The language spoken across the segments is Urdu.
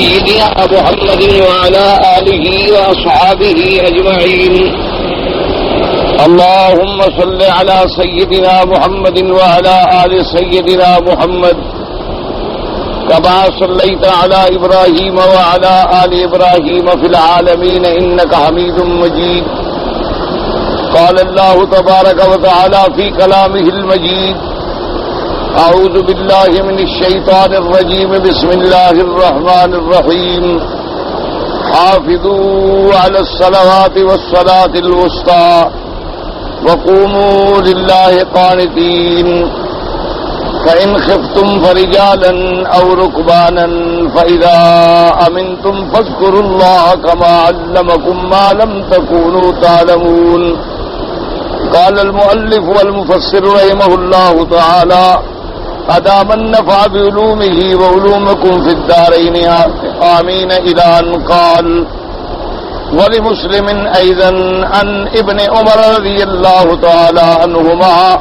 سيدنا محمد وعلى آله وأصحابه أجمعين. اللهم صل على سيدنا محمد وعلى آل سيدنا محمد كما صليت على إبراهيم وعلى آل إبراهيم في العالمين إنك حميد مجيد. قال الله تبارك وتعالى في كلامه المجيد: أعوذ بالله من الشيطان الرجيم. بسم الله الرحمن الرحيم. حافظوا على الصلوات والصلاة الوسطى وقوموا لله قانتين. فإن خفتم فرجالا أو ركبانا فإذا أمنتم فاذكروا الله كما علمكم ما لم تكونوا تعلمون. قال المؤلف والمفسر رحمه الله تعالى: أدام النفع بعلومه وعلومكم في الدارين آمين. إلى أن قال: ولمسلم أيضا عن ابن عمر رضي الله تعالى عنهما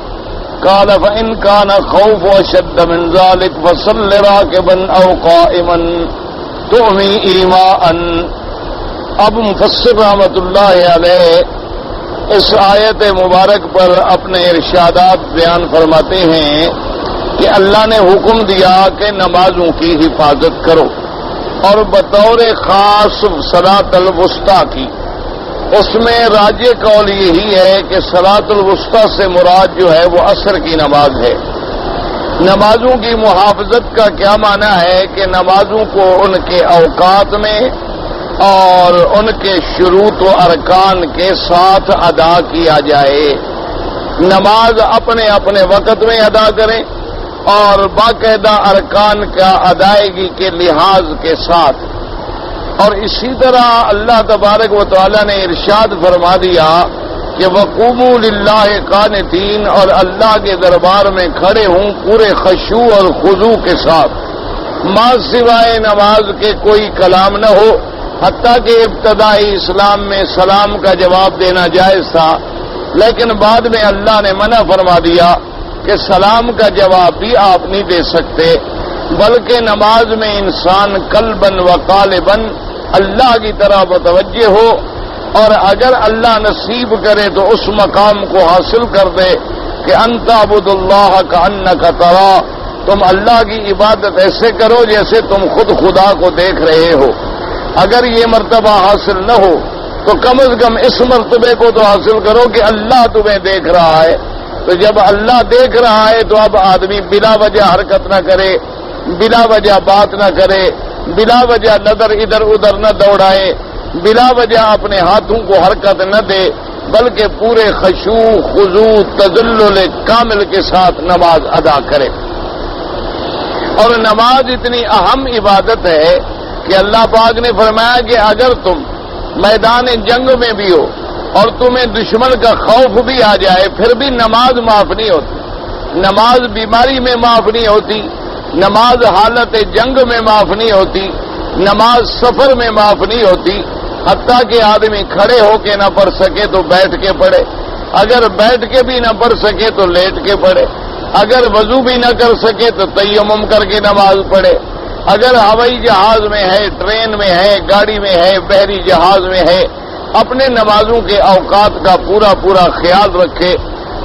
قال: فإن كان خوف أشد من ذلك فصل راكبا أو قائما تؤمي إيماء. اب مفسر رحمۃ اللہ علیہ اس آیت مبارک پر اپنے ارشادات بیان فرماتے ہیں کہ اللہ نے حکم دیا کہ نمازوں کی حفاظت کرو، اور بطور خاص صلاۃ الوسطیٰ کی. اس میں راجح قول یہی ہے کہ صلاۃ الوسطیٰ سے مراد جو ہے وہ عصر کی نماز ہے. نمازوں کی محافظت کا کیا معنی ہے کہ نمازوں کو ان کے اوقات میں اور ان کے شروط و ارکان کے ساتھ ادا کیا جائے. نماز اپنے اپنے وقت میں ادا کریں اور باقاعدہ ارکان کا ادائیگی کے لحاظ کے ساتھ. اور اسی طرح اللہ تبارک و تعالی نے ارشاد فرما دیا کہ وقوموا للہ قانتین، اور اللہ کے دربار میں کھڑے ہوں پورے خشوع اور خضوع کے ساتھ. ما سوائے نماز کے کوئی کلام نہ ہو، حتیٰ کہ ابتدائی اسلام میں سلام کا جواب دینا جائز تھا، لیکن بعد میں اللہ نے منع فرما دیا کہ سلام کا جواب بھی آپ نہیں دے سکتے، بلکہ نماز میں انسان قلباً و قالباً اللہ کی طرح متوجہ ہو، اور اگر اللہ نصیب کرے تو اس مقام کو حاصل کر دے کہ ان تعبد اللہ کأنک تراہ، تم اللہ کی عبادت ایسے کرو جیسے تم خود خدا کو دیکھ رہے ہو. اگر یہ مرتبہ حاصل نہ ہو تو کم از کم اس مرتبے کو تو حاصل کرو کہ اللہ تمہیں دیکھ رہا ہے. تو جب اللہ دیکھ رہا ہے تو اب آدمی بلا وجہ حرکت نہ کرے، بلا وجہ بات نہ کرے، بلا وجہ نظر ادھر ادھر نہ دوڑائے، بلا وجہ اپنے ہاتھوں کو حرکت نہ دے، بلکہ پورے خشوع خضوع تذلل کامل کے ساتھ نماز ادا کرے. اور نماز اتنی اہم عبادت ہے کہ اللہ پاک نے فرمایا کہ اگر تم میدان جنگ میں بھی ہو اور تمہیں دشمن کا خوف بھی آ جائے پھر بھی نماز معاف نہیں ہوتی. نماز بیماری میں معاف نہیں ہوتی، نماز حالت جنگ میں معاف نہیں ہوتی، نماز سفر میں معاف نہیں ہوتی. حتیٰ کہ آدمی کھڑے ہو کے نہ پڑھ سکے تو بیٹھ کے پڑھے، اگر بیٹھ کے بھی نہ پڑھ سکے تو لیٹ کے پڑھے، اگر وضو بھی نہ کر سکے تو تیمم کر کے نماز پڑھے، اگر ہوائی جہاز میں ہے، ٹرین میں ہے، گاڑی میں ہے، بحری جہاز میں ہے، اپنے نمازوں کے اوقات کا پورا خیال رکھے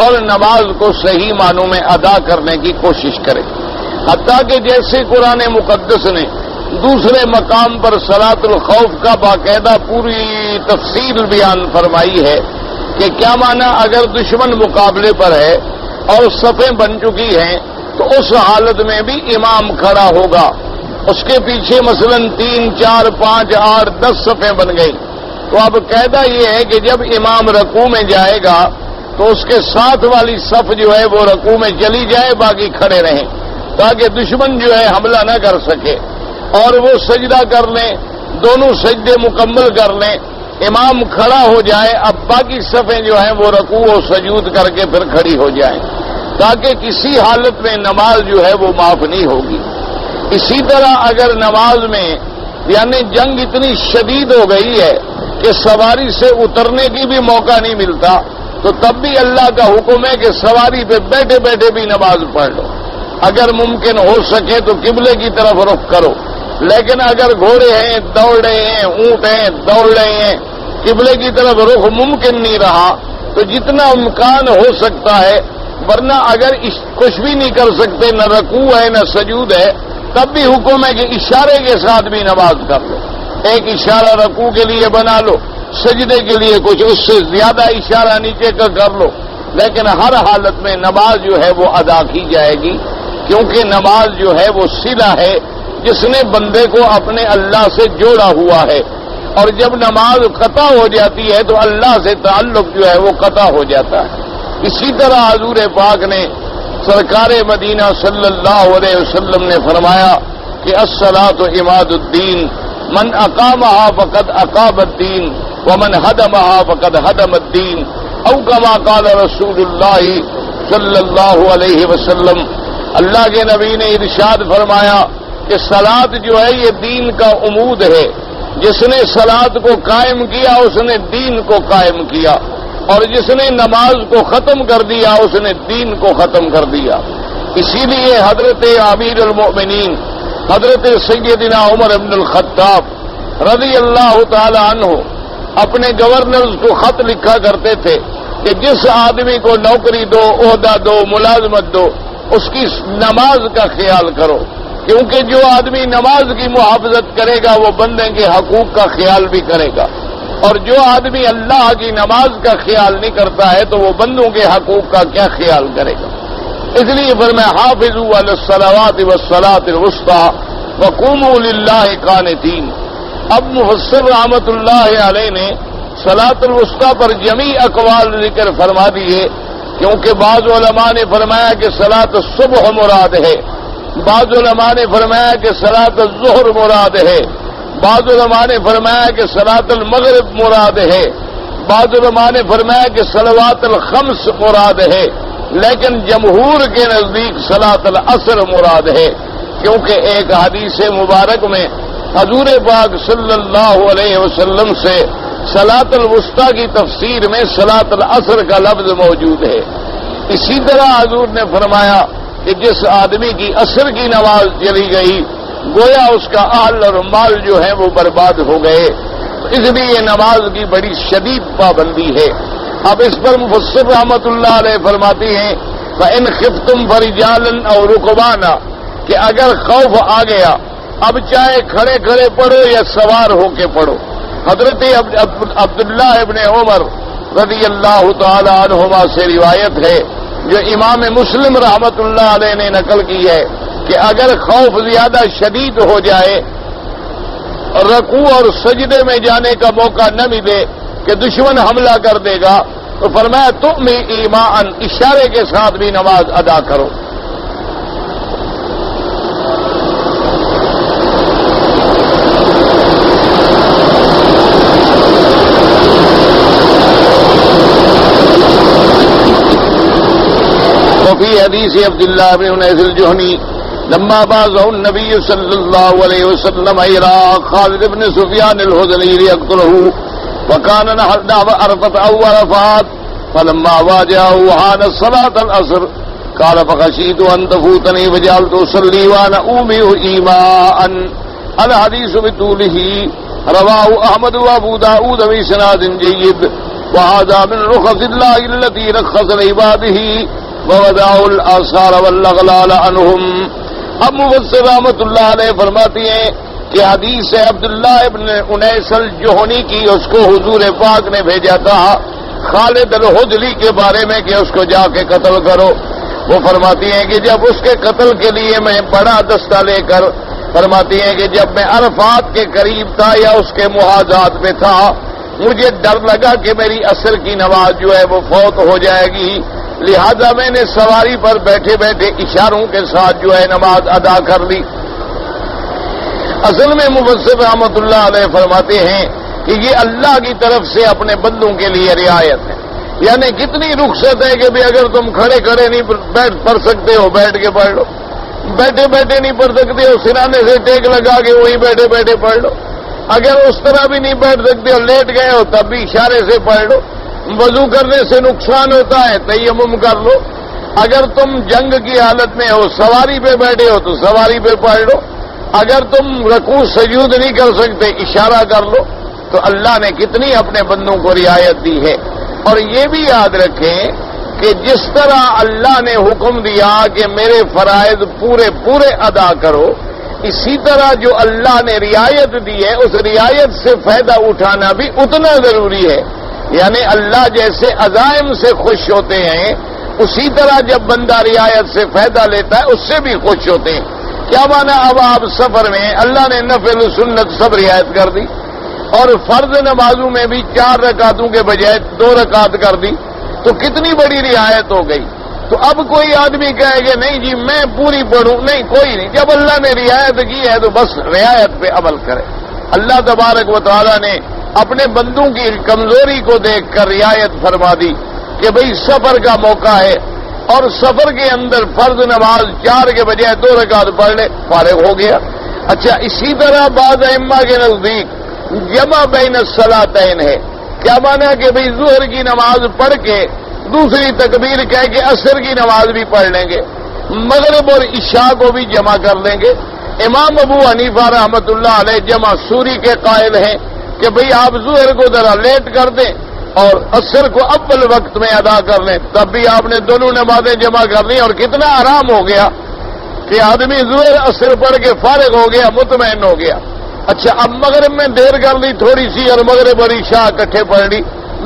اور نماز کو صحیح معنوں میں ادا کرنے کی کوشش کرے. حتیٰ کہ جیسے قرآن مقدس نے دوسرے مقام پر صلاۃ الخوف کا باقاعدہ پوری تفصیل بیان فرمائی ہے کہ کیا معنی اگر دشمن مقابلے پر ہے اور صفیں بن چکی ہیں تو اس حالت میں بھی امام کھڑا ہوگا. اس کے پیچھے مثلا 3 4 5 8 10 صفیں بن گئی، تو اب قاعدہ یہ ہے کہ جب امام رکوع میں جائے گا تو اس کے ساتھ والی صف جو ہے وہ رکوع میں چلی جائے، باقی کھڑے رہیں تاکہ دشمن جو ہے حملہ نہ کر سکے، اور وہ سجدہ کر لیں، دونوں سجدے مکمل کر لیں، امام کھڑا ہو جائے، اب باقی صفیں جو ہیں وہ رکوع و سجود کر کے پھر کھڑی ہو جائیں، تاکہ کسی حالت میں نماز جو ہے وہ معاف نہیں ہوگی. اسی طرح اگر نماز میں یعنی جنگ اتنی شدید ہو گئی ہے کہ سواری سے اترنے کی بھی موقع نہیں ملتا، تو تب بھی اللہ کا حکم ہے کہ سواری پہ بیٹھے بیٹھے بھی نماز پڑھ لو. اگر ممکن ہو سکے تو قبلے کی طرف رخ کرو، لیکن اگر گھوڑے ہیں دوڑ رہے ہیں، اونٹ ہیں دوڑ رہے ہیں، قبلے کی طرف رخ ممکن نہیں رہا تو جتنا امکان ہو سکتا ہے، ورنہ اگر کچھ بھی نہیں کر سکتے، نہ رکوع ہے نہ سجود ہے، تب بھی حکم ہے کہ اشارے کے ساتھ بھی نماز کر لو۔ ایک اشارہ رکوع کے لیے بنا لو، سجدے کے لیے کچھ اس سے زیادہ اشارہ نیچے کا کر لو، لیکن ہر حالت میں نماز جو ہے وہ ادا کی جائے گی، کیونکہ نماز جو ہے وہ صلہ ہے جس نے بندے کو اپنے اللہ سے جوڑا ہوا ہے، اور جب نماز قطع ہو جاتی ہے تو اللہ سے تعلق جو ہے وہ قطع ہو جاتا ہے۔ اسی طرح حضور پاک نے سرکار مدینہ صلی اللہ علیہ وسلم نے فرمایا کہ الصلاۃ عماد الدین، من اقامها فقد اقام الدین ومن هدمها فقد هدم الدین، او کما قال رسول اللہ صلی اللہ علیہ وسلم۔ اللہ کے نبی نے ارشاد فرمایا کہ صلاۃ جو ہے یہ دین کا عمود ہے، جس نے صلاۃ کو قائم کیا اس نے دین کو قائم کیا، اور جس نے نماز کو ختم کر دیا اس نے دین کو ختم کر دیا۔ اسی لیے حضرت امیر المؤمنین حضرت سیدنا عمر بن الخطاب رضی اللہ تعالی عنہ اپنے گورنرز کو خط لکھا کرتے تھے کہ جس آدمی کو نوکری دو، عہدہ دو، ملازمت دو، اس کی نماز کا خیال کرو، کیونکہ جو آدمی نماز کی محافظت کرے گا وہ بندے کے حقوق کا خیال بھی کرے گا، اور جو آدمی اللہ کی نماز کا خیال نہیں کرتا ہے تو وہ بندوں کے حقوق کا کیا خیال کرے گا۔ اس لیے فرمایا حافظوا علی الصلوات والصلاۃ الوسطی وقوموا للہ قانتین۔ اب مفسر رحمت اللہ علیہ نے صلاۃ الوسطی پر جمیع اقوال ذکر فرما دیے، کیونکہ بعض علماء نے فرمایا کہ صلاۃ الصبح مراد ہے، بعض علماء نے فرمایا کہ صلاۃ الظہر مراد ہے، بعض علماء نے فرمایا کہ صلاۃ المغرب مراد ہے، بعض علماء نے فرمایا کہ صلوات الخمس مراد ہے، لیکن جمہور کے نزدیک صلاۃ العصر مراد ہے، کیونکہ ایک حدیث مبارک میں حضور پاک صلی اللہ علیہ وسلم سے صلاۃ الوسطی کی تفسیر میں صلاۃ العصر کا لفظ موجود ہے۔ اسی طرح حضور نے فرمایا کہ جس آدمی کی عصر کی نماز چلی گئی گویا اس کا اہل اور مال جو ہے وہ برباد ہو گئے، اس لیے نماز کی بڑی شدید پابندی ہے۔ اب اس پر مفسر رحمت اللہ علیہ فرماتی ہیں فَإِنْ خِفْتُمْ فَرِجَالًا أَوْ رُكْبَانًا، کہ اگر خوف آ گیا اب چاہے کھڑے کھڑے پڑھو یا سوار ہو کے پڑھو۔ حضرت عبداللہ ابن عمر رضی اللہ تعالی عنہما سے روایت ہے جو امام مسلم رحمت اللہ علیہ نے نقل کی ہے کہ اگر خوف زیادہ شدید ہو جائے، رکوع اور سجدے میں جانے کا موقع نہ ملے کہ دشمن حملہ کر دے گا، تو فرمایا تم ایمان، اشارے کے ساتھ بھی نماز ادا کرو۔ وفي حديث عبد الله بن أنيس الجهني لما بعثه النبي صلى الله عليه وسلم إلى خالد بن سفيان الهذلي ليقتله، وكان نحو عرفة أو عرفات، فلما واجهه وحانت صلاة العصر قال فخشيت أن تفوتني فجعلت أصلي وأنا أومئ إيماء۔ الحديث بطوله رواه أحمد وأبو داود بإسناد جيد، وهذا من رخص الله التي رخص لعباده ووضعوا الآثار والاغلال عنهم۔ اب مفسر رحمت اللہ علیہ فرماتی ہیں کہ حدیث عبداللہ ابن انیس الجہنی کی اس کو حضور پاک نے بھیجا تھا خالد الہذلی کے بارے میں کہ اس کو جا کے قتل کرو۔ وہ فرماتی ہیں کہ جب اس کے قتل کے لیے میں بڑا دستہ لے کر، فرماتی ہیں کہ جب میں عرفات کے قریب تھا یا اس کے محاذات میں تھا، مجھے ڈر لگا کہ میری عصر کی نماز جو ہے وہ فوت ہو جائے گی، لہذا میں نے سواری پر بیٹھے بیٹھے اشاروں کے ساتھ جو ہے نماز ادا کر لی۔ اصل میں مفسر رحمت اللہ علیہ فرماتے ہیں کہ یہ اللہ کی طرف سے اپنے بندوں کے لیے رعایت ہے، یعنی کتنی رخصت ہے کہ بھی اگر تم کھڑے کھڑے نہیں بیٹھ پڑھ سکتے ہو بیٹھ کے پڑھ لو، بیٹھے بیٹھے نہیں پڑھ سکتے ہو سرانے سے ٹیک لگا کے وہی بیٹھے بیٹھے پڑھ لو، اگر اس طرح بھی نہیں بیٹھ سکتے ہو لیٹ گئے ہو تب بھی اشارے سے پڑھ لو، وضو کرنے سے نقصان ہوتا ہے تیمم کر لو، اگر تم جنگ کی حالت میں ہو سواری پہ بیٹھے ہو تو سواری پہ پڑھ لو، اگر تم رکوع سجود نہیں کر سکتے اشارہ کر لو. تو اللہ نے کتنی اپنے بندوں کو رعایت دی ہے. اور یہ بھی یاد رکھیں کہ جس طرح اللہ نے حکم دیا کہ میرے فرائض پورے پورے ادا کرو، اسی طرح جو اللہ نے رعایت دی ہے اس رعایت سے فائدہ اٹھانا بھی اتنا ضروری ہے. یعنی اللہ جیسے عزائم سے خوش ہوتے ہیں اسی طرح جب بندہ رعایت سے فائدہ لیتا ہے اس سے بھی خوش ہوتے ہیں. کیا مانا؟ اب آپ سفر میں اللہ نے نفل سنت سب رعایت کر دی اور فرض نمازوں میں بھی 4 رکعتوں کے بجائے 2 رکعت کر دی، تو کتنی بڑی رعایت ہو گئی. تو اب کوئی آدمی کہے کہ نہیں جی میں پوری پڑھوں، نہیں، کوئی نہیں. جب اللہ نے رعایت کی ہے تو بس رعایت پہ عمل کرے. اللہ تبارک و تعالیٰ نے اپنے بندوں کی کمزوری کو دیکھ کر رعایت فرما دی کہ بھئی سفر کا موقع ہے اور سفر کے اندر فرض نماز 4 کے بجائے 2 رکعت پڑھ لے، فارغ ہو گیا. اچھا، اسی طرح بعض ائمہ کے نزدیک جمع بین الصلاتین ہے. کیا مانا کہ بھئی ظہر کی نماز پڑھ کے دوسری تکبیر کہہ کے عصر کی نماز بھی پڑھ لیں گے، مغرب اور عشاء کو بھی جمع کر لیں گے. امام ابو حنیفہ رحمۃ اللہ علیہ جمع سوری کے قائل ہیں کہ بھئی آپ ظہر کو ذرا لیٹ کر دیں اور عصر کو اول وقت میں ادا کر لیں، تب بھی آپ نے دونوں نمازیں جمع کر لی اور کتنا آرام ہو گیا کہ آدمی ظہر عصر پڑھ کے فارغ ہو گیا، مطمئن ہو گیا. اچھا، اب مغرب میں دیر کر لی تھوڑی سی اور مغرب اور عشاء اکٹھے پڑھ لی،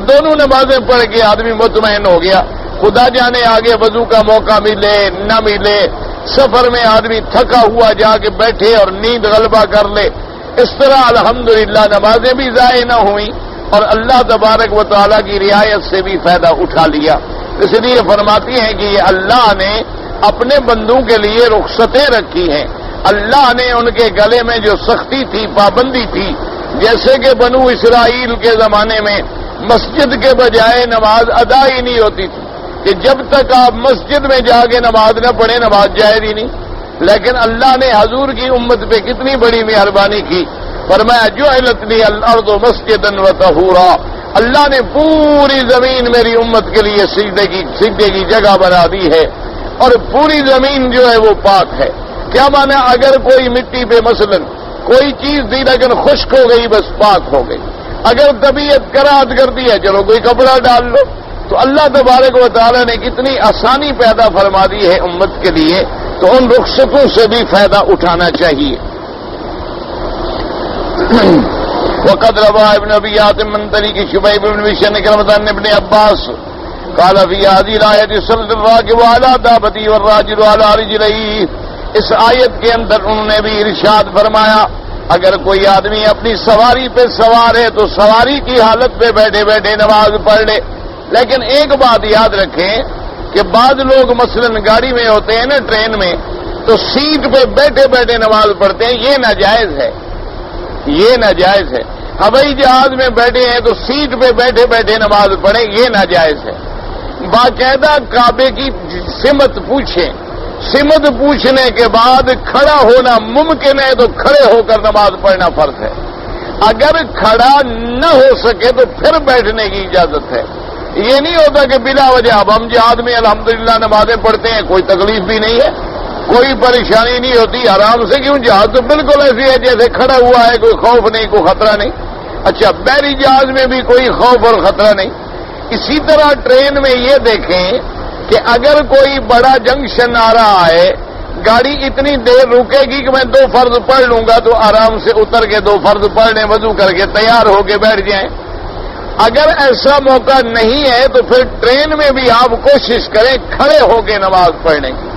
دونوں نمازیں پڑھ کے آدمی مطمئن ہو گیا. خدا جانے آگے وضو کا موقع ملے نہ ملے، سفر میں آدمی تھکا ہوا جا کے بیٹھے اور نیند غلبہ کر لے. اس طرح الحمدللہ نمازیں بھی ضائع نہ ہوئیں اور اللہ تبارک و تعالیٰ کی رعایت سے بھی فائدہ اٹھا لیا. اس لیے فرماتی ہیں کہ یہ اللہ نے اپنے بندوں کے لیے رخصتیں رکھی ہیں. اللہ نے ان کے گلے میں جو سختی تھی، پابندی تھی، جیسے کہ بنو اسرائیل کے زمانے میں مسجد کے بجائے نماز ادا ہی نہیں ہوتی تھی کہ جب تک آپ مسجد میں جا کے نماز نہ پڑھیں نماز جائز ہی نہیں. لیکن اللہ نے حضور کی امت پہ کتنی بڑی مہربانی کی، فرمایا جعلت لی الارض مسجدا وطہورا. اللہ نے پوری زمین میری امت کے لیے سجدے کی جگہ بنا دی ہے اور پوری زمین جو ہے وہ پاک ہے. کیا مانا؟ اگر کوئی مٹی پہ مثلا کوئی چیز دی لیکن خشک ہو گئی بس پاک ہو گئی. اگر طبیعت کراہت کرتی ہے چلو کوئی کپڑا ڈال لو. تو اللہ تبارک و تعالیٰ نے کتنی آسانی پیدا فرما دی ہے امت کے لیے، تو ان رخصتوں سے بھی فائدہ اٹھانا چاہیے. وقد روى ابن ابي حاتم من طريق شبيب بن بشر كلمة عن ابن عباس قال في هذه الآية صلى الراكب على دابته والراجل على رجليه. اس آیت کے اندر انہوں نے بھی ارشاد فرمایا اگر کوئی آدمی اپنی سواری پہ سوار ہے تو سواری کی حالت پہ بیٹھے بیٹھے نماز پڑھ لے. لیکن ایک بات یاد رکھیں کہ بعض لوگ مثلا گاڑی میں ہوتے ہیں نا، ٹرین میں، تو سیٹ پہ بیٹھے بیٹھے نماز پڑھتے ہیں. یہ ناجائز ہے، یہ ناجائز ہے. ہوائی جہاز میں بیٹھے ہیں تو سیٹ پہ بیٹھے بیٹھے نماز پڑھیں، یہ ناجائز ہے. باقاعدہ کعبے کی سمت پوچھیں، سمت پوچھنے کے بعد کھڑا ہونا ممکن ہے تو کھڑے ہو کر نماز پڑھنا فرض ہے. اگر کھڑا نہ ہو سکے تو پھر بیٹھنے کی اجازت ہے. یہ نہیں ہوتا کہ بلا وجہ اب ہم جہاد میں الحمدللہ نمازیں پڑھتے ہیں، کوئی تکلیف بھی نہیں ہے، کوئی پریشانی نہیں ہوتی، آرام سے. کیوں؟ جہاز تو بالکل ایسی ہے جیسے کھڑا ہوا ہے، کوئی خوف نہیں، کوئی خطرہ نہیں. اچھا، بحری جہاز میں بھی کوئی خوف اور خطرہ نہیں. اسی طرح ٹرین میں یہ دیکھیں کہ اگر کوئی بڑا جنکشن آ رہا ہے، گاڑی اتنی دیر رکے گی کہ میں 2 فرض پڑھ لوں گا تو آرام سے اتر کے 2 فرض پڑھ لیں، وضو کر کے تیار ہو کے بیٹھ جائیں. اگر ایسا موقع نہیں ہے تو پھر ٹرین میں بھی آپ کوشش کریں کھڑے ہو کے نماز پڑھنے کی.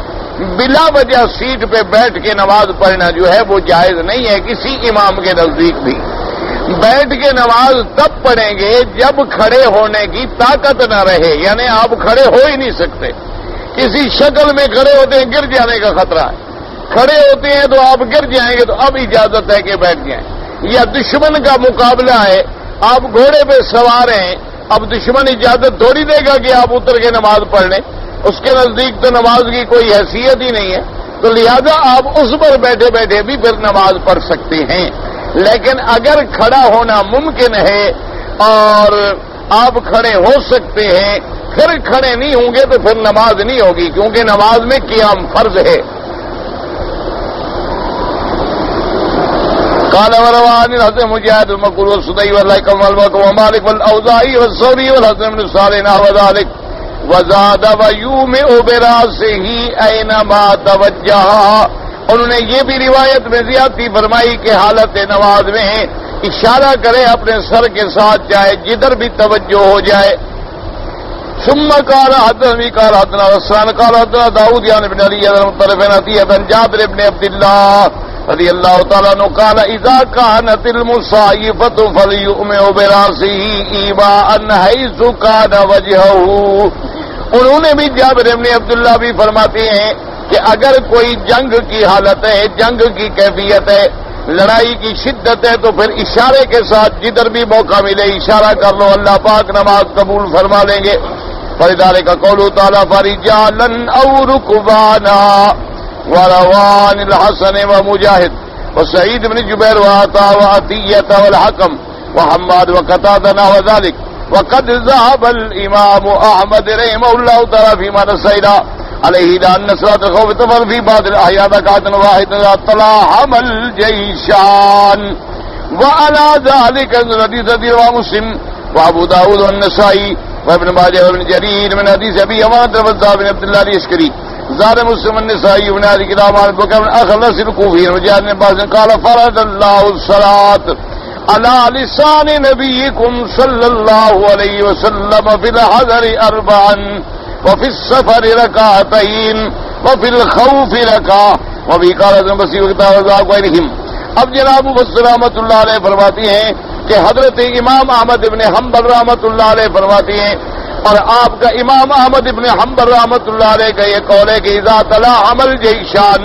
بلا وجہ سیٹ پہ بیٹھ کے نماز پڑھنا جو ہے وہ جائز نہیں ہے کسی امام کے نزدیک بھی. بیٹھ کے نماز تب پڑھیں گے جب کھڑے ہونے کی طاقت نہ رہے، یعنی آپ کھڑے ہو ہی نہیں سکتے. کسی شکل میں کھڑے ہوتے ہیں گر جانے کا خطرہ ہے، کھڑے ہوتے ہیں تو آپ گر جائیں گے، تو اب اجازت ہے کہ بیٹھ جائیں. یا دشمن کا مقابلہ ہے، آپ گھوڑے پہ سوار ہیں، اب دشمن اجازت تھوڑی دے گا کہ آپ اتر کے نماز پڑھ لیں. اس کے نزدیک تو نماز کی کوئی حیثیت ہی نہیں ہے، تو لہذا آپ اس پر بیٹھے بیٹھے بھی پھر نماز پڑھ سکتے ہیں. لیکن اگر کھڑا ہونا ممکن ہے اور آپ کھڑے ہو سکتے ہیں، پھر کھڑے نہیں ہوں گے تو پھر نماز نہیں ہوگی، کیونکہ نماز میں قیام فرض ہے. قال وروان الحسن مجاهد المقول والسدي والليثم والبكر ومالك والأوزاعي والثوري والحسن بن صالح نحو ذلك وزاد ويومئ براسه أينما توجه. انہوں نے یہ بھی روایت میں زیادتی فرمائی کہ حالت نماز میں اشارہ کرے اپنے سر کے ساتھ چاہے جدھر بھی توجہ ہو جائے. ثم قال حدثنا غسان قال حدثنا داؤد يعني بن علي المطرف عطية جابر بن عبد الله رضي الله تعالى عنه قال اذا كانت المصايفة فليؤمئ براسه ايماء حيث كان وجهه. انہوں نے بھی جابر بن عبداللہ بھی فرماتے ہیں کہ اگر کوئی جنگ کی حالت ہے، جنگ کی کیفیت ہے، لڑائی کی شدت ہے، تو پھر اشارے کے ساتھ جدھر بھی موقع ملے اشارہ کر لو، اللہ پاک نماز قبول فرما لیں گے. فلذلك قوله تعالى فرجالا او ركبانا وروان الحسن ومجاهد وسعيد بن جبير وعطاء وعطية والحكم وحماد وقتادة نحو ذلك. وقد ذهب الامام احمد رحمه الله تعالى فيما نسير عليه لان صلاة الخوف تفعل في بعض الاحيان ركعة واحدة تلاحم الجيشان. وعلى ذلك الحديث رواه مسلم وابو داود والنسائي وابن ماجه وابن جرير من حديث ابي امامة الوزاع بن عبد الله العسكري. زاد مسلم النسائي من هذه كتاب عن البكر من اخلص الكوفي وجاء بن عباس قال فرض الله الصلاة على لسان نبيكم صلى الله عليه وسلم في الحضر 4 وفي السفر 2 وفي الخوف 1 وفي قال ابن بصير وكتاب الوزاع وغيرهم. اب جناب مفسر رحمۃ اللہ علیہ فرماتی ہیں کہ حضرت امام احمد ابن حنبل رحمۃ اللہ علیہ فرماتی ہیں، اور آپ کا امام احمد ابن حنبل رحمۃ اللہ علیہ کا یہ قول ہے کہ اذا تلاحم الجیشان،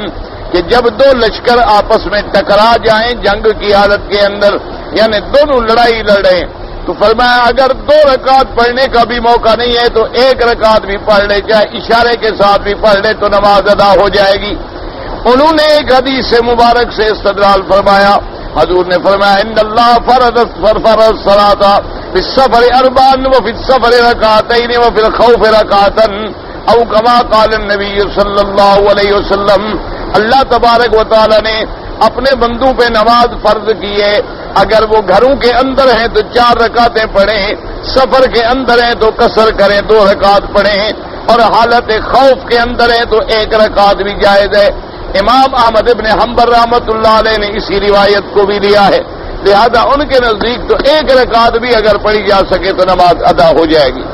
کہ جب دو لشکر آپس میں ٹکرا جائیں جنگ کی حالت کے اندر، یعنی دونوں لڑائی لڑ رہے ہیں، تو فرمایا اگر 2 رکعت پڑھنے کا بھی موقع نہیں ہے تو 1 رکعت بھی پڑھ لے، چاہے اشارے کے ساتھ بھی پڑھ لے تو نماز ادا ہو جائے گی. انہوں نے ایک حدیث مبارک سے استدلال فرمایا، حضور نے فرمایا ان اللہ فرض الصلاۃ فی السفر 4 وفی السفر 2 وفی الخوف 1 او کما قال النبی صلی اللہ علیہ وسلم. اللہ تبارک و تعالی نے اپنے بندوں پہ نماز فرض کی ہے، اگر وہ گھروں کے اندر ہیں تو 4 رکعتیں پڑھیں، سفر کے اندر ہیں تو قصر کریں 2 رکعت پڑھیں، اور حالت خوف کے اندر ہیں تو 1 رکعت بھی جائز ہے. امام احمد ابن حنبل رحمۃ اللہ علیہ نے اسی روایت کو بھی لیا ہے، لہذا ان کے نزدیک تو 1 رکعت بھی اگر پڑھی جا سکے تو نماز ادا ہو جائے گی.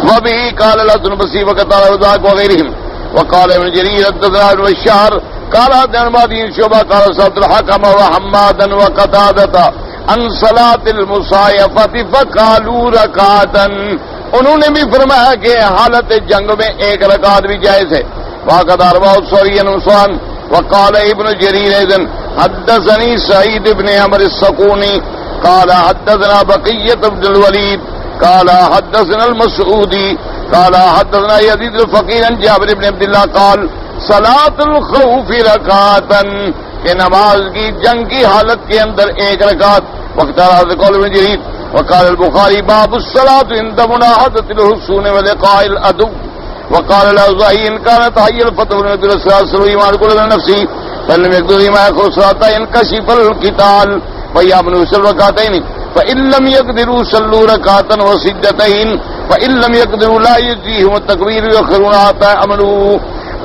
وبه قال الحسن البصري وقتادة والضحاك وغيرهم. وقال ابن جرير حدثنا ابن بشار قال حدثنا مهدي شعبة قال سألت الحكم وحمادا وقتادة عن صلاة المصايفة فقالوا 2 انہوں نے بھی فرمایا کہ حالت جنگ میں 1 رکعت بھی جائز ہے. وقد رواه الثوري عن عثمان وقال ابن جرير اذن حدثني سعيد بن عمرو السقوني قال حدثنا بقية بن الوليد قال حدثنا المسعودي قال حدثنا يزيد الفقيه عن جابر بن عبد الله قال صلاة الخوف 2 کہ نماز کی جنگ کی حالت کے اندر 1 رکعت. وقت قول ابن جرير وقال البخاري باب الصلاة عند مناهضة الحصون ولقاء العدو. وقال الأوزاعي إن كانت حي الفتح من نبي الله صلى الله عليه وسلم إيمان كل من نفسه فلم يقدر ما يخرج صلاة ينكشف القتال فيأمنوا 2 ركعتين فإن لم يقدروا صلوا 2 وسجدتين فإن لم يقدروا لا يجزيهم التكبير يؤخرون حتى يأمنوا.